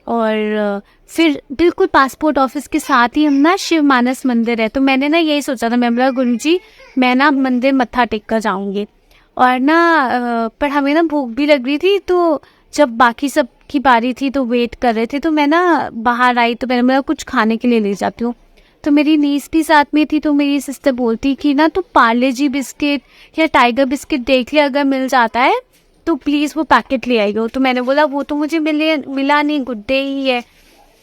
और फिर बिल्कुल पासपोर्ट ऑफिस के साथ ही हम ना शिव मानस मंदिर है, तो मैंने ना यही सोचा था, मैं बोला गुरुजी मैं ना मंदिर मत्था टेक कर जाऊँगी। और ना पर हमें ना भूख भी लग रही थी, तो जब बाकी सब की बारी थी तो वेट कर रहे थे, तो मैं ना बाहर आई, तो मैंने बोला कुछ खाने के लिए ले जाती हूँ। तो मेरी नीस भी साथ में थी, तो मेरी सिस्टर बोलती कि ना तो पार्ले जी बिस्किट या टाइगर बिस्किट देख ले, अगर मिल जाता है तो प्लीज़ वो पैकेट ले आइयो। तो मैंने बोला वो तो मुझे मिला नहीं, गुड डे ही है।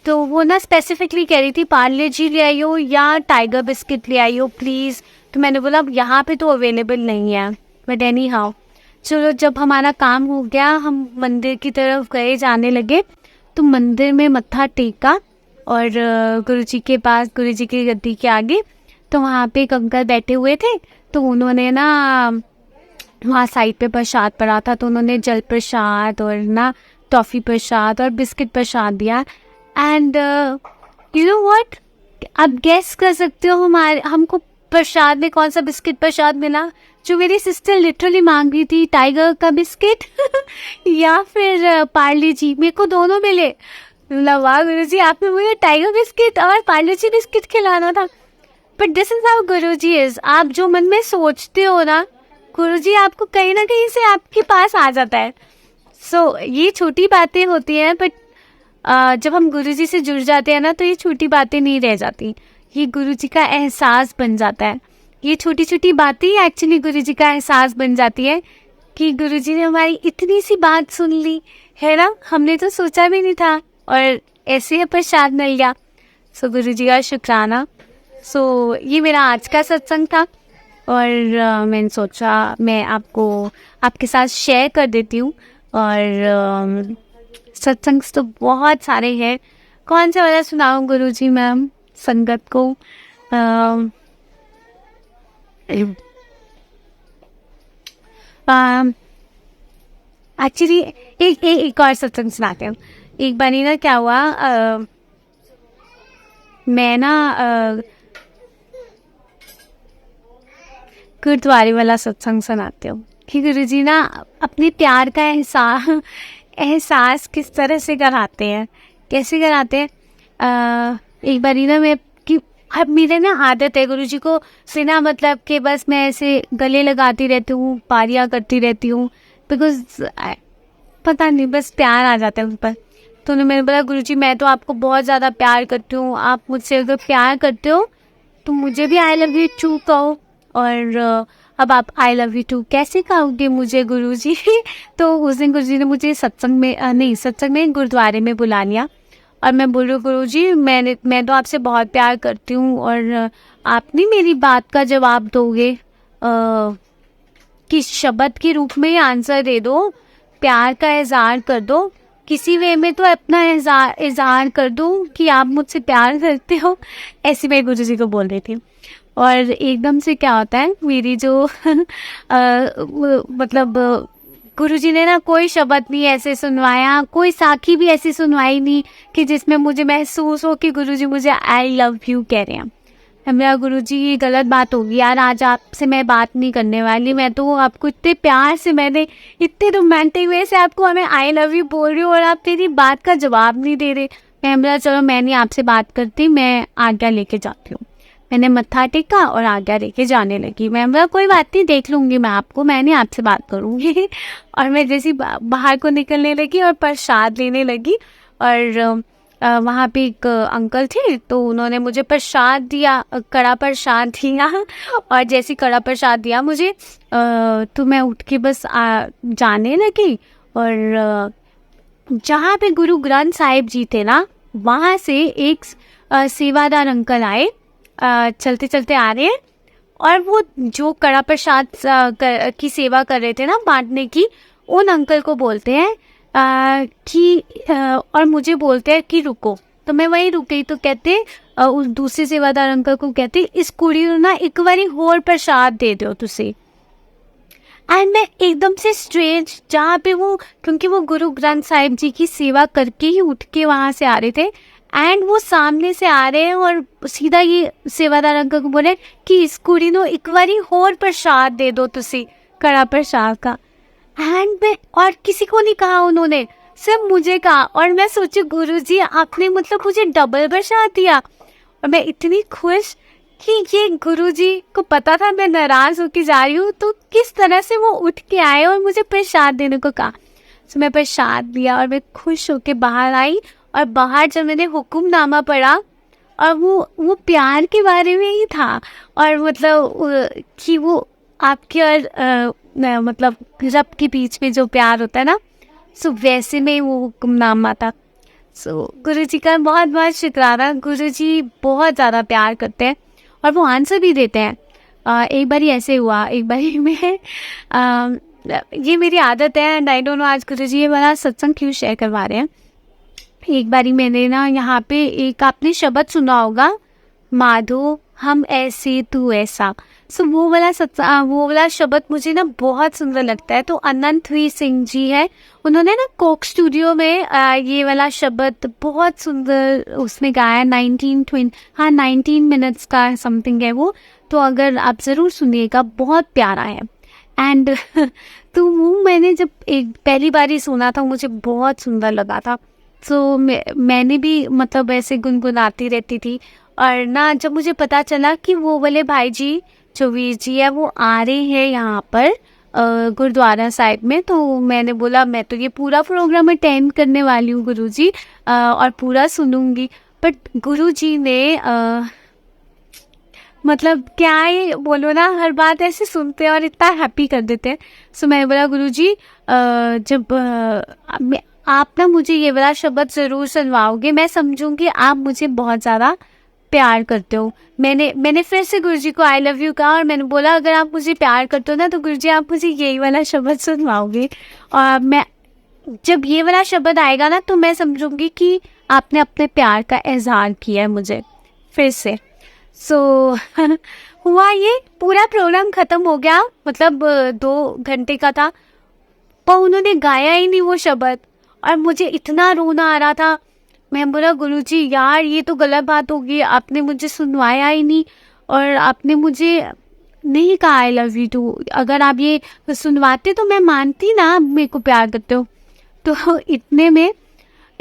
तो वो ना स्पेसिफिकली कह रही थी पार्ले जी ले आइयो या टाइगर बिस्किट ले आइयो प्लीज़। तो मैंने बोला यहाँ पे तो अवेलेबल नहीं है, बट एनी हाउ चलो जब हमारा काम हो गया हम मंदिर की तरफ गए, जाने लगे। तो मंदिर में मत्था टेका और गुरुजी के पास, गुरुजी की गद्दी के आगे, तो वहाँ पे एक अंकल बैठे हुए थे। तो उन्होंने ना वहाँ साइड पे प्रसाद पड़ा था, तो उन्होंने जल प्रसाद और ना टॉफ़ी प्रसाद और बिस्किट प्रसाद दिया। एंड यू नो व्हाट, आप गेस कर सकते हो हमको प्रसाद में कौन सा बिस्किट प्रसाद मिला? जो मेरी सिस्टर लिटरली मांग रही थी, टाइगर का बिस्किट या फिर पार्ले जी। मेरे को दोनों मिले। वाह गुरुजी, आपने मुझे टाइगर बिस्किट और पार्ले जी बिस्किट खिलाना था। But this is how Guruji is. आप जो मन में सोचते हो ना, गुरुजी आपको कहीं ना कहीं से आपके पास आ जाता है। सो ये छोटी बातें होती हैं, बट जब हम गुरुजी से जुड़ जाते हैं ना, तो ये छोटी बातें नहीं रह जाती, ये गुरुजी का एहसास बन जाता है। ये छोटी छोटी बातें ही एक्चुअली गुरुजी का एहसास बन जाती है कि गुरुजी ने हमारी इतनी सी बात सुन ली है ना, हमने तो सोचा भी नहीं था और ऐसे ही प्रसाद मिल गया। सो गुरुजी का शुक्राना। सो ये मेरा आज का सत्संग था और मैंने सोचा मैं आपके साथ शेयर कर देती हूँ। और सत्संग तो बहुत सारे हैं, कौन सा वाला सुनाऊँ गुरुजी मैम संगत को? एक्चुअली एक और सत्संग सुनाते हैं। एक बार ना क्या हुआ, मैं ना गुरुद्वारे वाला सत्संग सुनाते हूँ कि गुरुजी ना अपने प्यार का एहसास किस तरह से कराते हैं, कैसे कराते हैं। एक बार ना मैं कि अब मेरे ना आदत है गुरुजी को बिना मतलब कि बस मैं ऐसे गले लगाती रहती हूँ, पारियाँ करती रहती हूँ, बिकॉज पता नहीं बस प्यार आ जाता है उन पर। तो उन्होंने मैंने बोला गुरुजी मैं तो आपको बहुत ज़्यादा प्यार करती हूँ, आप मुझसे अगर प्यार करते हो तो मुझे भी आई लव यू टू कहो। और अब आप आई लव यू टू कैसे कहोगे मुझे गुरुजी? तो उस दिन गुरुजी ने मुझे सत्संग में गुरुद्वारे में बुला लिया और मैं बोल रही हूँ गुरुजी मैं तो आपसे बहुत प्यार करती हूँ और आप नहीं मेरी बात का जवाब दोगे, कि शब्द के रूप में ही आंसर दे दो, प्यार का इजहार कर दो, किसी वे में तो अपना इजहार कर दो कि आप मुझसे प्यार करते हो। ऐसे मैं गुरुजी को बोल रही थी और एकदम से क्या होता है मेरी जो मतलब गुरुजी ने ना कोई शब्द नहीं ऐसे सुनवाया, कोई साखी भी ऐसी सुनवाई नहीं कि जिसमें मुझे महसूस हो कि गुरुजी मुझे आई लव यू कह रहे हैं। मेरा गुरुजी ये गलत बात होगी यार, आज आपसे मैं बात नहीं करने वाली, मैं तो आपको इतने प्यार से, मैंने इतने रोमांटिक वे से आपको हमें आई लव यू बोल रही हूँ और आप मेरी बात का जवाब नहीं दे रहे। मैं बोला चलो मैं नहीं आपसे बात करती, मैं आज्ञा लेके जाती हूँ। मैंने मत्था टेका और आज्ञा लेके जाने लगी। मैं बोला कोई बात नहीं, देख लूँगी मैं आपको, मैं नहीं आपसे बात करूँगी। और मैं जैसी बाहर को निकलने लगी और प्रसाद लेने लगी और वहाँ पे एक अंकल थे तो उन्होंने मुझे प्रसाद दिया, कड़ा प्रसाद दिया। और जैसे कड़ा प्रसाद दिया मुझे तो मैं उठ के बस जाने लगी। और जहाँ पे गुरु ग्रंथ साहिब जी थे ना, वहाँ से एक सेवादार अंकल आए, चलते चलते आ रहे हैं और वो जो कड़ा प्रसाद की सेवा कर रहे थे ना बांटने की, उन अंकल को बोलते हैं और मुझे बोलते हैं कि रुको। तो मैं वहीं रुक गई। तो कहते उस दूसरे सेवादार अंकल को कहते इस कुड़ी ना एक बारी होर प्रसाद दे दो तुसी। एंड मैं एकदम से स्ट्रेंज, जहाँ पे वो क्योंकि वो गुरु ग्रंथ साहिब जी की सेवा करके ही उठ के वहाँ से आ रहे थे एंड वो सामने से आ रहे हैं और सीधा ये सेवादार अंकल को बोले कि इस कुड़ी नो एक बारी होर प्रसाद दे दो तुसी, कड़ा प्रसाद का। एंड मैं और किसी को नहीं कहा, उन्होंने सिर्फ मुझे कहा। और मैं सोची गुरुजी आपने मतलब मुझे डबल प्रसाद दिया। और मैं इतनी खुश कि ये गुरुजी को पता था मैं नाराज होके जा रही हूँ, तो किस तरह से वो उठ के आए और मुझे प्रसाद देने को कहा। तो मैं प्रसाद दिया और मैं खुश होके बाहर आई। और बाहर जब मैंने हुक्मनामा पढ़ा और वो प्यार के बारे में ही था और मतलब कि वो आपके और मतलब रब के बीच में जो प्यार होता है ना, सो वैसे में वो हुक्मनामा था। सो गुरुजी का बहुत बहुत शुक्राना। गुरुजी बहुत ज़्यादा प्यार करते हैं और वो आंसर भी देते हैं। एक बार ऐसे हुआ, एक बार में ये मेरी आदत है एंड आई डोंट नो आज गुरुजी ये वाला सत्संग क्यों शेयर करवा रहे हैं। एक बारी मैंने ना यहाँ पे एक आपने शब्द सुना होगा, माधो हम ऐसे तू ऐसा। सो वो वाला शब्द मुझे ना बहुत सुंदर लगता है। तो अनंतवीर सिंह जी है, उन्होंने ना कोक स्टूडियो में ये वाला शब्द बहुत सुंदर उसमें गाया। 19 मिनट्स का समथिंग है वो, तो अगर आप ज़रूर सुनिएगा, बहुत प्यारा है। एंड तो वो मैंने जब एक पहली बार ही सुना था मुझे बहुत सुंदर लगा था। सो मैंने भी मतलब ऐसे गुनगुनाती रहती थी। और ना जब मुझे पता चला कि वो वाले भाई जी जो वीर जी है वो आ रहे हैं यहाँ पर गुरुद्वारा साहिब में। तो मैंने बोला मैं तो ये पूरा प्रोग्राम अटेंड करने वाली हूँ गुरुजी, और पूरा सुनूंगी। बट गुरुजी ने मतलब क्या ही बोलो ना, हर बात ऐसे सुनते हैं और इतना हैप्पी कर देते हैं। सो मैंने बोला गुरुजी जब आप ना मुझे ये वाला शब्द ज़रूर सुनवाओगे, मैं समझूंगी आप मुझे बहुत ज़्यादा प्यार करते हो। मैंने फिर से गुरुजी को आई लव यू कहा और मैंने बोला अगर आप मुझे प्यार करते हो ना तो गुरुजी आप मुझे यही वाला शब्द सुनवाओगे, और मैं जब ये वाला शब्द आएगा ना तो मैं समझूंगी कि आपने अपने प्यार का इजहार किया है मुझे फिर से। सो हुआ ये, पूरा प्रोग्राम ख़त्म हो गया, मतलब 2 घंटे का था, पर उन्होंने गाया ही नहीं वो शब्द और मुझे इतना रोना आ रहा था। मैं बोला गुरुजी यार ये तो गलत बात होगी, आपने मुझे सुनवाया ही नहीं और आपने मुझे नहीं कहा आई लव यू टू। अगर आप ये सुनवाते तो मैं मानती ना आप मेरे को प्यार करते हो। तो इतने में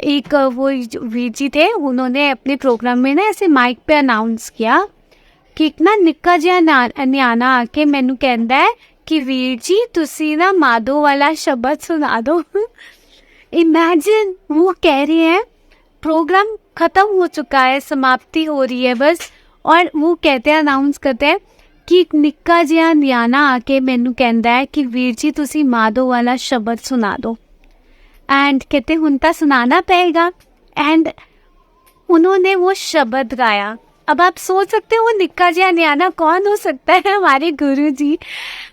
एक वो वीर जी थे, उन्होंने अपने प्रोग्राम में ना ऐसे माइक पे अनाउंस किया कि एक ना निक्का जिहा न्याना आके मैनू कहता है कि वीर जी तुसी ना माधो वाला शब्द सुना दो। इमेजिन, वो कह रहे हैं प्रोग्राम ख़त्म हो चुका है, समाप्ति हो रही है बस, और वो कहते हैं अनाउंस करते हैं कि एक निक्का जिहा न्याना आके मैनू कहता है कि वीर जी तुसी माधो वाला शब्द सुना दो। एंड कहते हुन तां सुनाना पड़ेगा, एंड उन्होंने वो शब्द गाया। अब आप सोच सकते हो वो निक्का जिहा न्याना कौन हो सकता है, हमारे गुरुजी।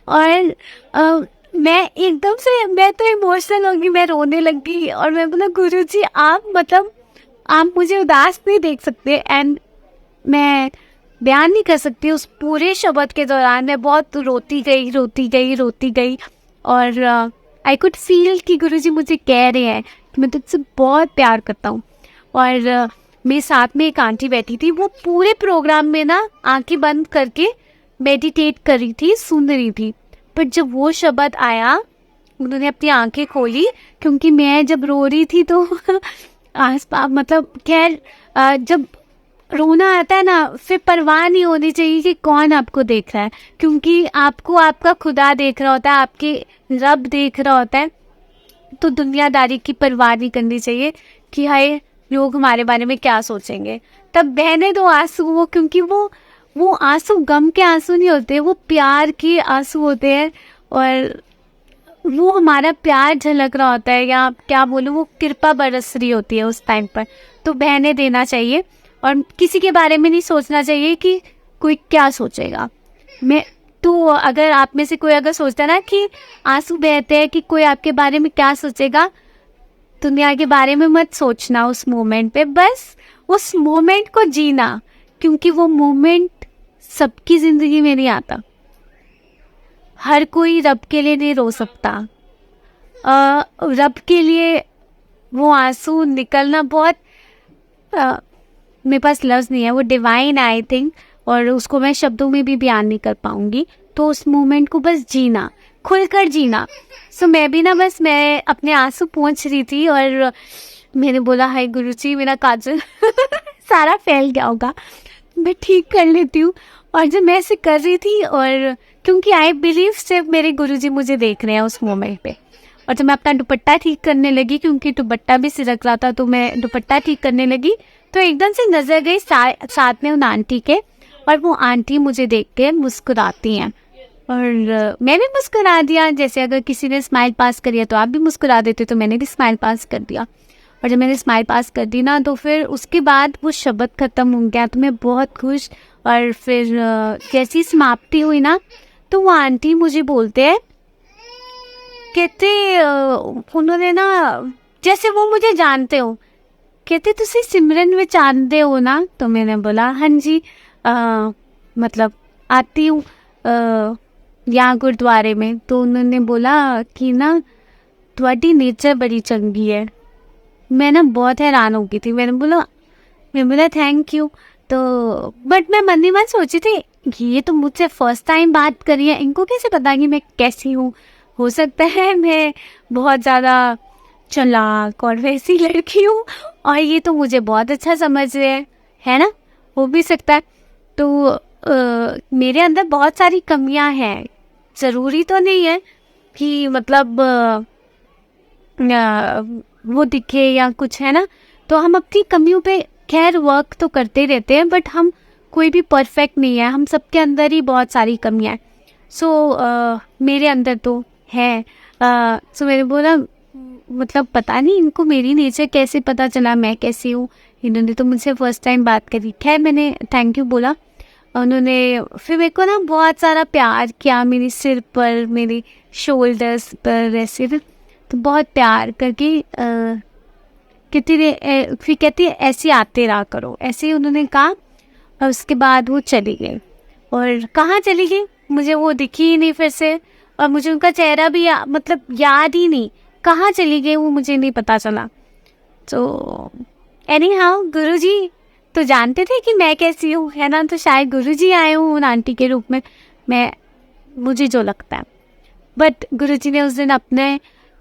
और मैं एकदम से मैं तो इमोशनल हो गई, मैं रोने लगी और मैं बोला गुरुजी आप मतलब आप मुझे उदास नहीं देख सकते। एंड मैं बयान नहीं कर सकती, उस पूरे शब्द के दौरान मैं बहुत रोती गई और आई कुड फील कि गुरुजी मुझे कह रहे हैं कि मैं तुझसे बहुत प्यार करता हूँ। और मेरे साथ में एक आंटी बैठी थी, वो पूरे प्रोग्राम में ना आंखें बंद करके मेडिटेट कर रही थी, सुन रही थी। पर जब वो शब्द आया उन्होंने अपनी आंखें खोली, क्योंकि मैं जब रो रही थी तो आस पास मतलब खैर जब रोना आता है ना फिर परवाह नहीं होनी चाहिए कि कौन आपको देख रहा है, क्योंकि आपको आपका खुदा देख रहा होता है, आपके रब देख रहा होता है। तो दुनियादारी की परवाह नहीं करनी चाहिए कि हाय लोग हमारे बारे में क्या सोचेंगे। तब बहने दो आंसू वो, क्योंकि वो आंसू गम के आंसू नहीं होते, वो प्यार के आंसू होते हैं और वो हमारा प्यार झलक रहा होता है, या क्या बोलूँ वो कृपा बरस रही होती है उस टाइम पर। तो बहने देना चाहिए और किसी के बारे में नहीं सोचना चाहिए कि कोई क्या सोचेगा। मैं तो अगर आप में से कोई अगर सोचता ना कि आंसू बहते हैं कि कोई आपके बारे में क्या सोचेगा, दुनिया के बारे में मत सोचना उस मोमेंट पे, बस उस मोमेंट को जीना, क्योंकि वो मोमेंट सबकी ज़िंदगी में नहीं आता। हर कोई रब के लिए नहीं रो सकता, रब के लिए वो आंसू निकलना बहुत मेरे पास लफ्ज़ नहीं है, वो डिवाइन आई थिंक, और उसको मैं शब्दों में भी बयान नहीं कर पाऊँगी। तो उस मोमेंट को बस जीना, खुलकर जीना। सो मैं भी ना बस मैं अपने आंसू पोंछ रही थी और मैंने बोला हाय गुरुजी मेरा काजल सारा फैल गया होगा, मैं ठीक कर लेती हूँ। और जब मैं ऐसे कर रही थी, और क्योंकि आई बिलीव सिर्फ मेरे गुरुजी मुझे देख रहे हैं उस मोमेंट पे, और जब मैं अपना दुपट्टा ठीक करने लगी, क्योंकि दुपट्टा भी सिरक रहा था, तो मैं दुपट्टा ठीक करने लगी तो एकदम से नज़र गई साथ में उन आंटी के, और वो आंटी मुझे देख के मुस्कुराती हैं और मैं भी मुस्कुरा दिया। जैसे अगर किसी ने स्माइल पास करी है तो आप भी मुस्कुरा देते, तो मैंने भी स्माइल पास कर दिया। और जब मैंने स्माइल पास कर दी ना तो फिर उसके बाद वो शब्द ख़त्म हो गया, तो मैं बहुत खुश। और फिर जैसी समाप्ति हुई ना तो वो आंटी मुझे बोलते हैं, कहते उन्होंने ना जैसे वो मुझे जानते हो, कहते तुसी सिमरन में जानते हो ना। तो मैंने बोला हाँ जी, मतलब आती हूँ यहाँ गुरुद्वारे में। तो उन्होंने बोला कि ना तुम्हारी नेचर बड़ी चंगी है। मैं ना बहुत हैरान हो गई थी, मैंने बोला थैंक यू। तो बट मैं मन ही मन सोची थी ये तो मुझसे फर्स्ट टाइम बात करी है, इनको कैसे पता कि मैं कैसी हूँ। हो सकता है मैं बहुत ज़्यादा चालाक और वैसी लड़की हूँ और ये तो मुझे बहुत अच्छा समझ रहे हैं, है ना, हो भी सकता है। तो मेरे अंदर बहुत सारी कमियां हैं, ज़रूरी तो नहीं है कि मतलब वो दिखे या कुछ, है ना। तो हम अपनी कमियों पे खैर वर्क तो करते रहते हैं, बट हम कोई भी परफेक्ट नहीं है, हम सबके अंदर ही बहुत सारी कमियां हैं। सो मेरे अंदर तो है। सो मैंने बोला मतलब पता नहीं इनको मेरी नेचर कैसे पता चला, मैं कैसी हूँ। इन्होंने तो मुझसे फर्स्ट टाइम बात करी, खैर मैंने थैंक यू बोला। उन्होंने फिर मेरे को ना बहुत सारा प्यार किया, मेरे सिर पर, मेरे शोल्डर्स पर ऐसे ना, तो बहुत प्यार करके फिर कहती है ऐसे आते रहा करो, ऐसे ही उन्होंने कहा। और उसके बाद वो चली गई। और कहाँ चली गई मुझे वो दिखी ही नहीं फिर से, और मुझे उनका चेहरा भी मतलब याद ही नहीं, कहाँ चली गई वो मुझे नहीं पता चला। तो एनी हाउ गुरुजी तो जानते थे कि मैं कैसी हूँ, है ना, तो शायद गुरुजी आए हूँ उन आंटी के रूप में, मैं मुझे जो लगता है। बट गुरुजी ने उस दिन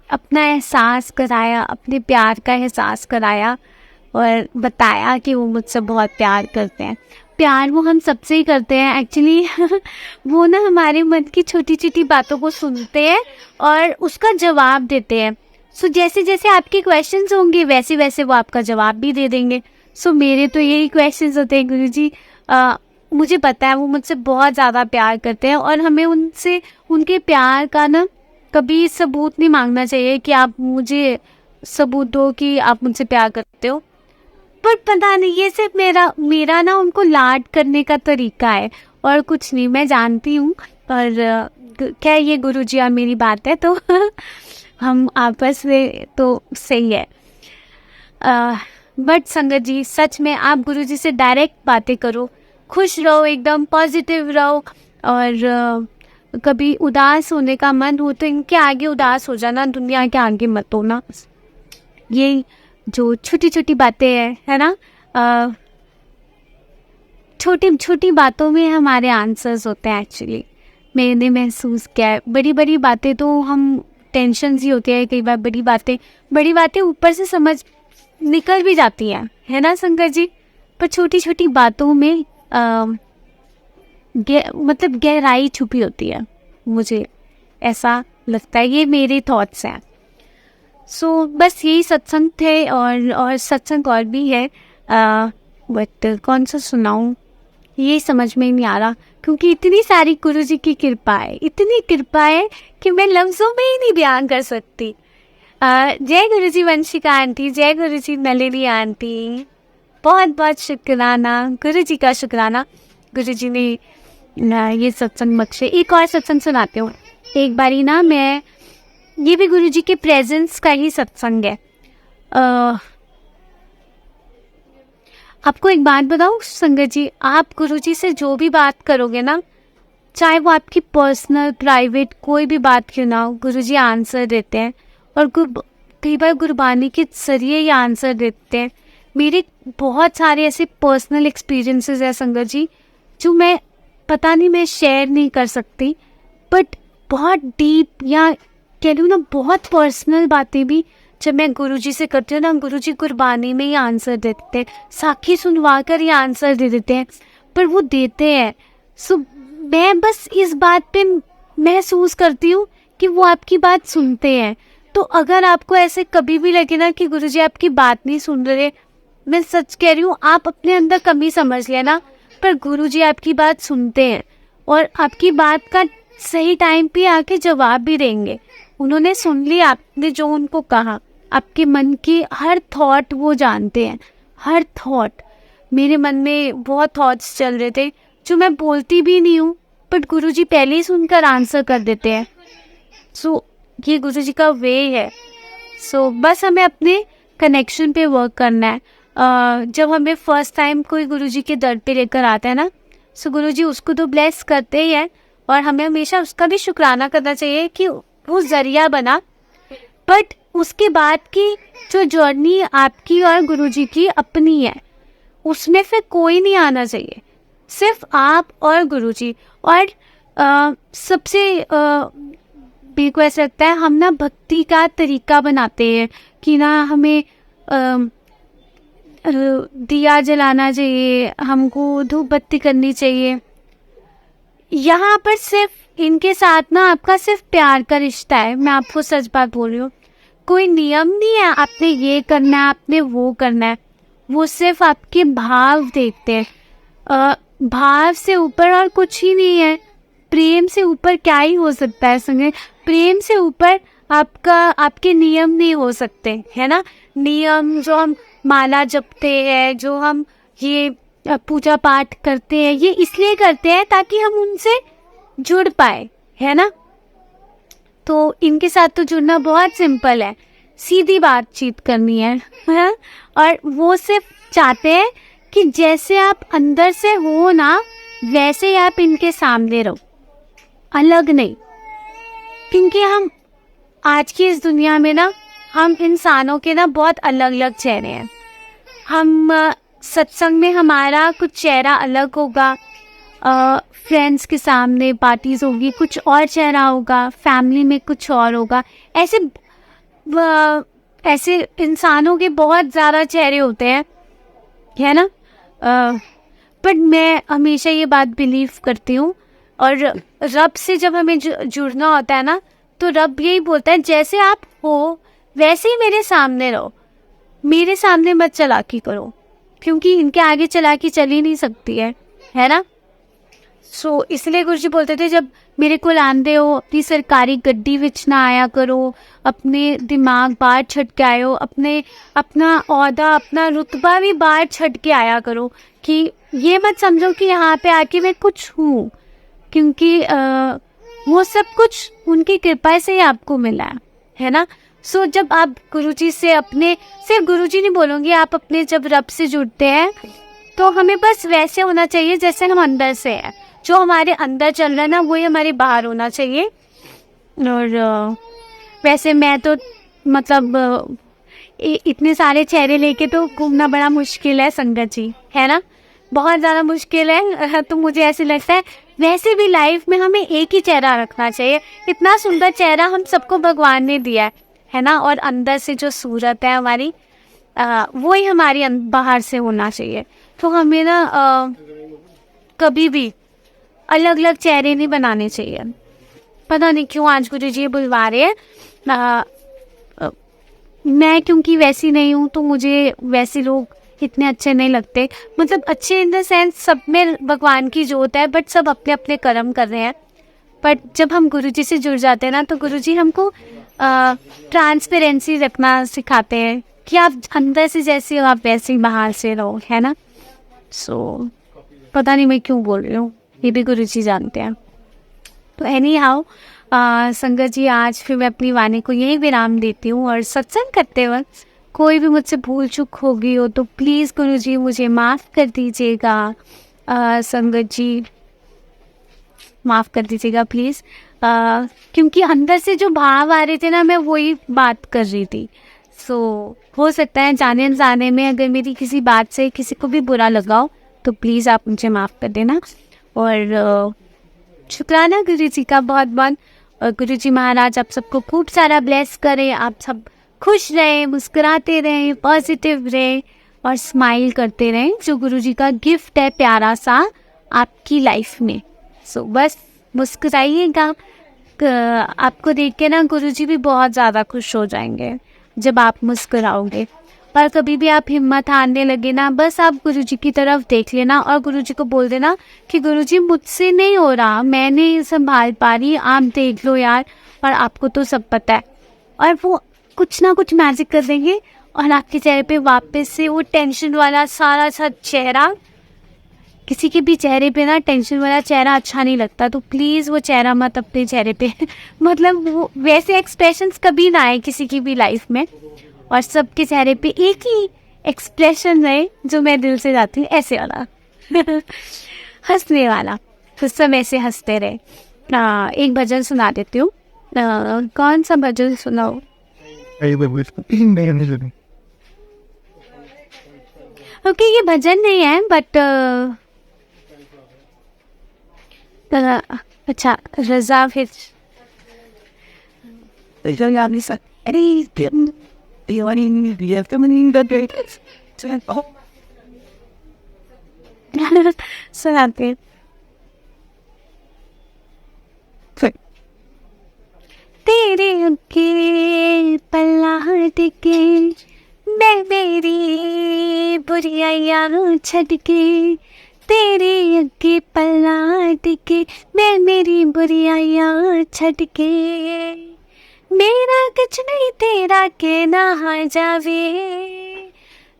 अपना एहसास कराया, अपने प्यार का एहसास कराया और बताया कि वो मुझसे बहुत प्यार करते हैं। प्यार वो हम सबसे ही करते हैं एक्चुअली। वो ना हमारे मन की छोटी छोटी बातों को सुनते हैं और उसका जवाब देते हैं। सो जैसे जैसे आपके क्वेश्चंस होंगे वैसे वैसे वो आपका जवाब भी दे देंगे। सो मेरे तो यही क्वेश्चंस होते हैं गुरुजी। मुझे पता है वो मुझसे बहुत ज़्यादा प्यार करते हैं, और हमें उनसे उनके प्यार का ना कभी सबूत नहीं मांगना चाहिए कि आप मुझे सबूत दो कि आप मुझसे प्यार करते हो। पर पता नहीं ये सिर्फ मेरा ना उनको लाड करने का तरीका है और कुछ नहीं, मैं जानती हूँ। पर क्या ये गुरुजी और मेरी बात है तो हम आपस में तो सही है। बट संगत जी सच में आप गुरुजी से डायरेक्ट बातें करो, खुश रहो, एकदम पॉजिटिव रहो। और कभी उदास होने का मन हो तो इनके आगे उदास हो जाना, दुनिया के आगे मत होना। ये जो छोटी छोटी बातें हैं, है ना, छोटी छोटी बातों में हमारे आंसर्स होते हैं एक्चुअली। मैंने महसूस किया है, बड़ी बड़ी बातें तो हम टेंशन ही होती है कई बार, बड़ी बातें ऊपर से समझ निकल भी जाती हैं, है ना शंकर जी। पर छोटी छोटी बातों में मतलब गहराई छुपी होती है, मुझे ऐसा लगता है, ये मेरे थॉट्स हैं। सो बस यही सत्संग थे, और सत्संग और भी है, बट कौन सा सुनाऊं ये समझ में नहीं आ रहा, क्योंकि इतनी सारी गुरुजी की कृपा है, इतनी कृपा है कि मैं लफ्ज़ों में ही नहीं बयान कर सकती। जय गुरुजी वंशिका आंटी, जय गुरुजी नलिनी आंटी, बहुत बहुत शुक्राना, गुरुजी का शुक्राना। गुरुजी ने ये सत्संग बख्शे। एक और सत्संग सुनाते हूँ। एक बारी ना मैं, ये भी गुरुजी के प्रेजेंस का ही सत्संग है। आपको एक बात बताऊँ संगत जी, आप गुरुजी से जो भी बात करोगे ना, चाहे वो आपकी पर्सनल प्राइवेट कोई भी बात क्यों ना हो, गुरुजी आंसर देते हैं। और कई बार गुरबानी के जरिए ही आंसर देते हैं। मेरे बहुत सारे ऐसे पर्सनल एक्सपीरियंसेस है संगत जी, जो मैं पता नहीं मैं शेयर नहीं कर सकती, बट बहुत डीप या कह लूँ ना बहुत पर्सनल बातें भी जब मैं गुरुजी से करती हूँ ना, गुरुजी गुरबानी में ही आंसर देते हैं, साखी सुनवा कर ही आंसर दे देते हैं, पर वो देते हैं। सो मैं बस इस बात पे महसूस करती हूँ कि वो आपकी बात सुनते हैं। तो अगर आपको ऐसे कभी भी लगे ना कि गुरुजी आपकी बात नहीं सुन रहे, मैं सच कह रही हूँ, आप अपने अंदर कमी समझ लेना, पर गुरुजी आपकी बात सुनते हैं और आपकी बात का सही टाइम पे आके जवाब भी देंगे। उन्होंने सुन लिया आपने जो उनको कहा, आपके मन की हर थॉट वो जानते हैं, हर थॉट। मेरे मन में बहुत थॉट्स चल रहे थे जो मैं बोलती भी नहीं हूँ, बट गुरुजी पहले ही सुनकर आंसर कर देते हैं। सो ये गुरुजी का वे है। सो बस हमें अपने कनेक्शन पे वर्क करना है। जब हमें फर्स्ट टाइम कोई गुरुजी के दर पे लेकर आता है ना, सो गुरुजी उसको तो ब्लेस करते ही हैं, और हमें हमेशा उसका भी शुक्राना करना चाहिए कि वो जरिया बना। बट उसके बाद की जो जर्नी आपकी और गुरुजी की अपनी है, उसमें फिर कोई नहीं आना चाहिए, सिर्फ आप और गुरुजी। और सबसे मेरे को ऐसा लगता है हम ना भक्ति का तरीका बनाते हैं कि ना हमें दिया जलाना चाहिए, हमको धूप बत्ती करनी चाहिए। यहाँ पर सिर्फ इनके साथ ना आपका सिर्फ प्यार का रिश्ता है। मैं आपको सच बात बोल रही हूँ, कोई नियम नहीं है आपने ये करना है आपने वो करना है। वो सिर्फ आपके भाव देखते हैं। भाव से ऊपर और कुछ ही नहीं है। प्रेम से ऊपर क्या ही हो सकता है संगे। प्रेम से ऊपर आपके नियम नहीं हो सकते, है ना। नियम जो हम माला जपते हैं, जो हम ये पूजा पाठ करते हैं, ये इसलिए करते हैं ताकि हम उनसे जुड़ पाए, है ना। तो इनके साथ तो जुड़ना बहुत सिंपल है, सीधी बातचीत करनी है। और वो सिर्फ चाहते हैं कि जैसे आप अंदर से हो ना, वैसे ही आप इनके सामने रहो, अलग नहीं। क्योंकि हम आज की इस दुनिया में ना, हम इंसानों के ना बहुत अलग अलग चेहरे हैं। हम सत्संग में हमारा कुछ चेहरा अलग होगा, फ्रेंड्स के सामने पार्टीज होगी कुछ और चेहरा होगा, फैमिली में कुछ और होगा। ऐसे इंसानों के बहुत ज़्यादा चेहरे होते हैं, है ना। बट मैं हमेशा ये बात बिलीव करती हूँ, और रब से जब हमें जुड़ना होता है ना, तो रब यही बोलता है जैसे आप हो वैसे ही मेरे सामने रहो, मेरे सामने मत चालाकी करो, क्योंकि इनके आगे चालाकी चल ही नहीं सकती है ना। सो इसलिए गुरुजी बोलते थे जब मेरे को आंदे हो अपनी सरकारी गड्डी विच ना आया करो, अपने दिमाग बाहर छट के आयो, अपना औहदा अपना रुतबा भी बाहर छट के आया करो, कि ये मत समझो कि यहाँ पे आके मैं कुछ हूँ, क्योंकि वो सब कुछ उनकी कृपा से ही आपको मिला है ना। सो जब आप गुरुजी से अपने, सिर्फ गुरुजी नहीं बोलूँगी, आप अपने जब रब से जुड़ते हैं तो हमें बस वैसे होना चाहिए जैसे हम अंदर से हैं। जो हमारे अंदर चल रहा है ना, वही हमारे बाहर होना चाहिए। और वैसे मैं तो मतलब इतने सारे चेहरे लेके तो घूमना बड़ा मुश्किल है संगत जी, है ना, बहुत ज़्यादा मुश्किल है। तो मुझे ऐसे लगता है वैसे भी लाइफ में हमें एक ही चेहरा रखना चाहिए। इतना सुंदर चेहरा हम सबको भगवान ने दिया है ना, और अंदर से जो सूरत है हमारी, वही हमारी बाहर से होना चाहिए। तो हमें ना कभी भी अलग अलग चेहरे नहीं बनाने चाहिए। पता नहीं क्यों आज गुरुजी बुलवा रहे हैं। मैं क्योंकि वैसी नहीं हूँ, तो मुझे वैसे लोग इतने अच्छे नहीं लगते। मतलब अच्छे इन द सेंस सब में भगवान की जोत है, बट सब अपने अपने कर्म कर रहे हैं। बट जब हम गुरुजी से जुड़ जाते हैं ना, तो गुरुजी हमको ट्रांसपेरेंसी रखना सिखाते हैं कि आप अंदर से जैसे हो आप वैसे ही बाहर से रहो, है ना। सो पता नहीं मैं क्यों बोल रही हूँ, ये भी गुरुजी जानते हैं। तो एनी हाउ संगत जी, आज फिर मैं अपनी वाणी को यही विराम देती हूँ। और सत्संग करते वक्त कोई भी मुझसे भूल चूक हो गई हो तो प्लीज़ गुरुजी मुझे माफ़ कर दीजिएगा। संगत जी माफ़ कर दीजिएगा प्लीज़, क्योंकि अंदर से जो भाव आ रहे थे ना, मैं वही बात कर रही थी। सो हो सकता है जाने अनजाने में अगर मेरी किसी बात से किसी को भी बुरा लगा हो तो प्लीज़ आप मुझे माफ़ कर देना। और शुक्राना गुरुजी का बहुत बहुत। और गुरुजी महाराज आप सबको खूब सारा ब्लेस करें, आप सब खुश रहें, मुस्कुराते रहें, पॉजिटिव रहें और स्माइल करते रहें, जो गुरुजी का गिफ्ट है प्यारा सा आपकी लाइफ में। सो बस मुस्कुराइएगा। आपको देख के ना गुरुजी भी बहुत ज़्यादा खुश हो जाएंगे जब आप मुस्कुराओगे। पर कभी भी आप हिम्मत हारने लगे ना, बस आप गुरुजी की तरफ देख लेना और गुरुजी को बोल देना कि गुरुजी मुझसे नहीं हो रहा, मैं नहीं संभाल पा रही, आप देख लो यार। और आपको तो सब पता है, और वो कुछ ना कुछ मैजिक कर देंगे और आपके चेहरे पे वापस से वो टेंशन वाला सारा सा चेहरा, किसी के भी चेहरे पे ना टेंशन वाला चेहरा अच्छा नहीं लगता, तो प्लीज़ वो चेहरा मत अपने चेहरे पे मतलब वो वैसे एक्सप्रेशंस कभी ना आए किसी की भी लाइफ में, और सबके चेहरे पे एक ही एक्सप्रेशन रहे जो मैं दिल से जाती हूँ, ऐसे वाला हंसने वाला, तो सब ऐसे हंसते रहे। एक भजन सुना देती हूँ। कौन सा भजन सुनाओ? ओके, ये भजन नहीं है बट अच्छा रजा फिर सुनाते। तेरे अगे पलट के मैं मेरी बुराइयां छड़ के, तेरे अगे पलट के मैं मेरी बुराइयां छड़ के, मेरा कुछ नहीं तेरा कहना जावे,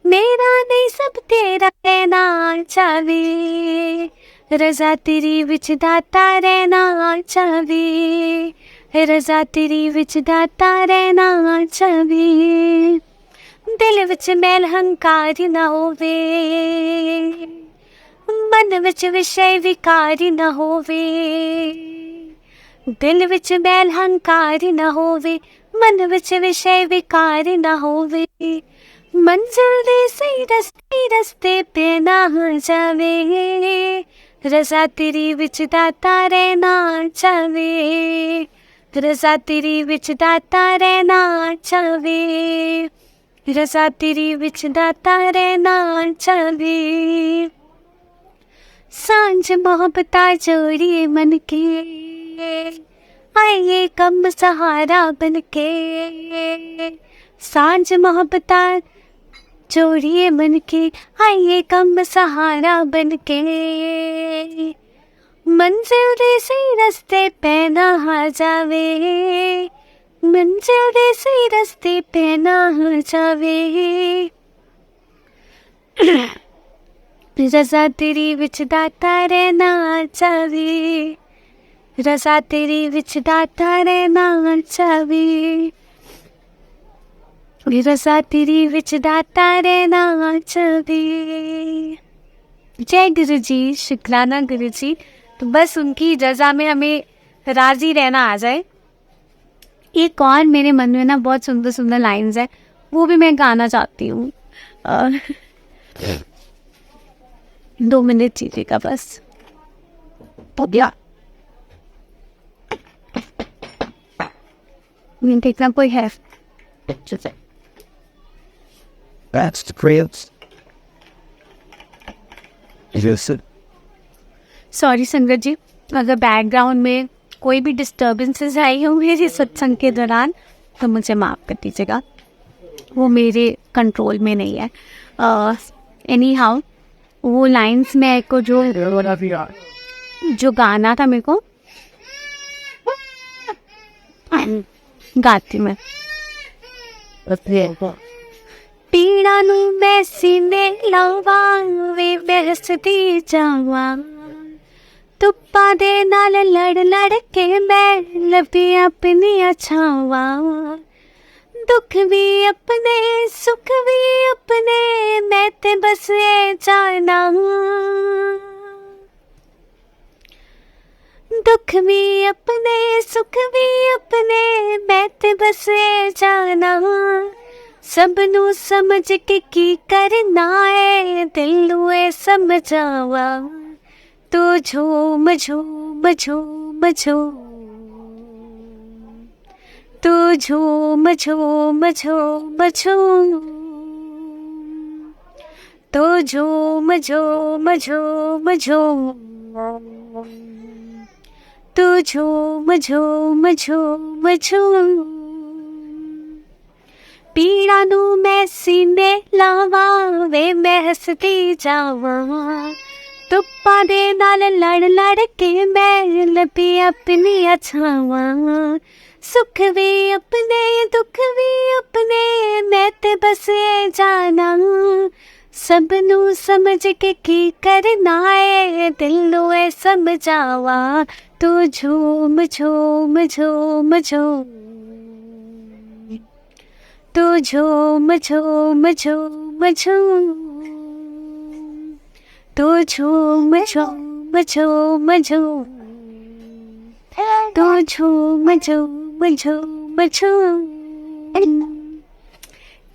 मेरा नहीं सब तेरा कहना चावे, रज़ा तेरी विच दाता रहना चावे, रज़ा तेरी विच दाता रहना चावे, दिल विच मैल हंकार न होवे, मन विच विषय विकार न होवे, दिल विच मैल हंकार न होवे, मन विच विषय विकार न होवे, मंजिल दे सही रस्ते पे ना जावे, रज़ा तेरी विच दाता रहना चावे, रज़ा तेरी विच दाता रहना चावे, रज़ा तेरी विच दाता रहना चावे, सांझ मोहब्बता जोड़िए मन के, आइए कम सहारा बन के, सांझ मोहब्बता जोड़िए मन के, आइए कम सहारा बन के, मंजिल दे सही रस्ते पे ना जावे, मंजिल दे सही रस्ते पे ना जावे, रज़ा तेरी विच दाता रहना चावे, रज़ा तेरी विच दाता रहना चावे, रज़ा तेरी विच दाता रहना चावे। जय गुरु जी, शुक्राना गुरु जी। तो बस उनकी रज़ा में हमें राज़ी रहना आ जाए। एक और मेरे मन में ना बहुत सुंदर सुंदर लाइन्स है, वो भी मैं गाना चाहती हूँ। 2 मिनट चीजिएगा बस। हो गया, देखना कोई है। That's the prince. Listen. Sorry संगत जी, अगर बैकग्राउंड में कोई भी डिस्टर्बेंसेस आई हो मेरे सत्संग के दौरान तो मुझे माफ़ कर दीजिएगा, वो मेरे कंट्रोल में नहीं है। एनी हाउ, वो लाइंस में को जो गाना था मेरे को गाती मैं। पीड़ा नू मैं सीने लावा वे बहसदी जावा, तुप्पा दे नाल लड़ लड़ के मैं लभी अपनी छावा, दुख भी अपने सुख भी अपने मैं ते बस ये जाना, दुख भी अपने सुख भी अपने मैं ते बस ये जाना, सबनू समझ के की करना है दिल नूं समझावा, तू झूम झूम झूम झूम, तू झूम झूम झूम झूम, तू झूम झूम झूम झूम, तू झूम झूम झूम झूम, पीड़ा नू मैं सीने लावा वे मैं हसदी जावा, तुप्पा दे नाल लड़ लड़ के मैं लभी अपनी छावा, सुख भी अपने दुख भी अपने मैं ते बस ये जाना, सबनू समझ के की करना है दिल नूं समझावा, तू झूम झूम झूम झूम, तू झूम झूम झूम झूम, तू झूम झूम झूम झूम, तू झूम झूम झूम झूम।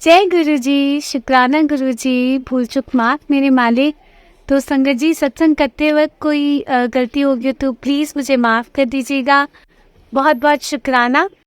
जय गुरु जी, शुक्राना गुरु जी, भूल चुक माफ मेरे मालिक। तो संगत जी, सत्संग करते वक्त कोई गलती होगी तो प्लीज़ मुझे माफ़ कर दीजिएगा। बहुत बहुत शुक्राना।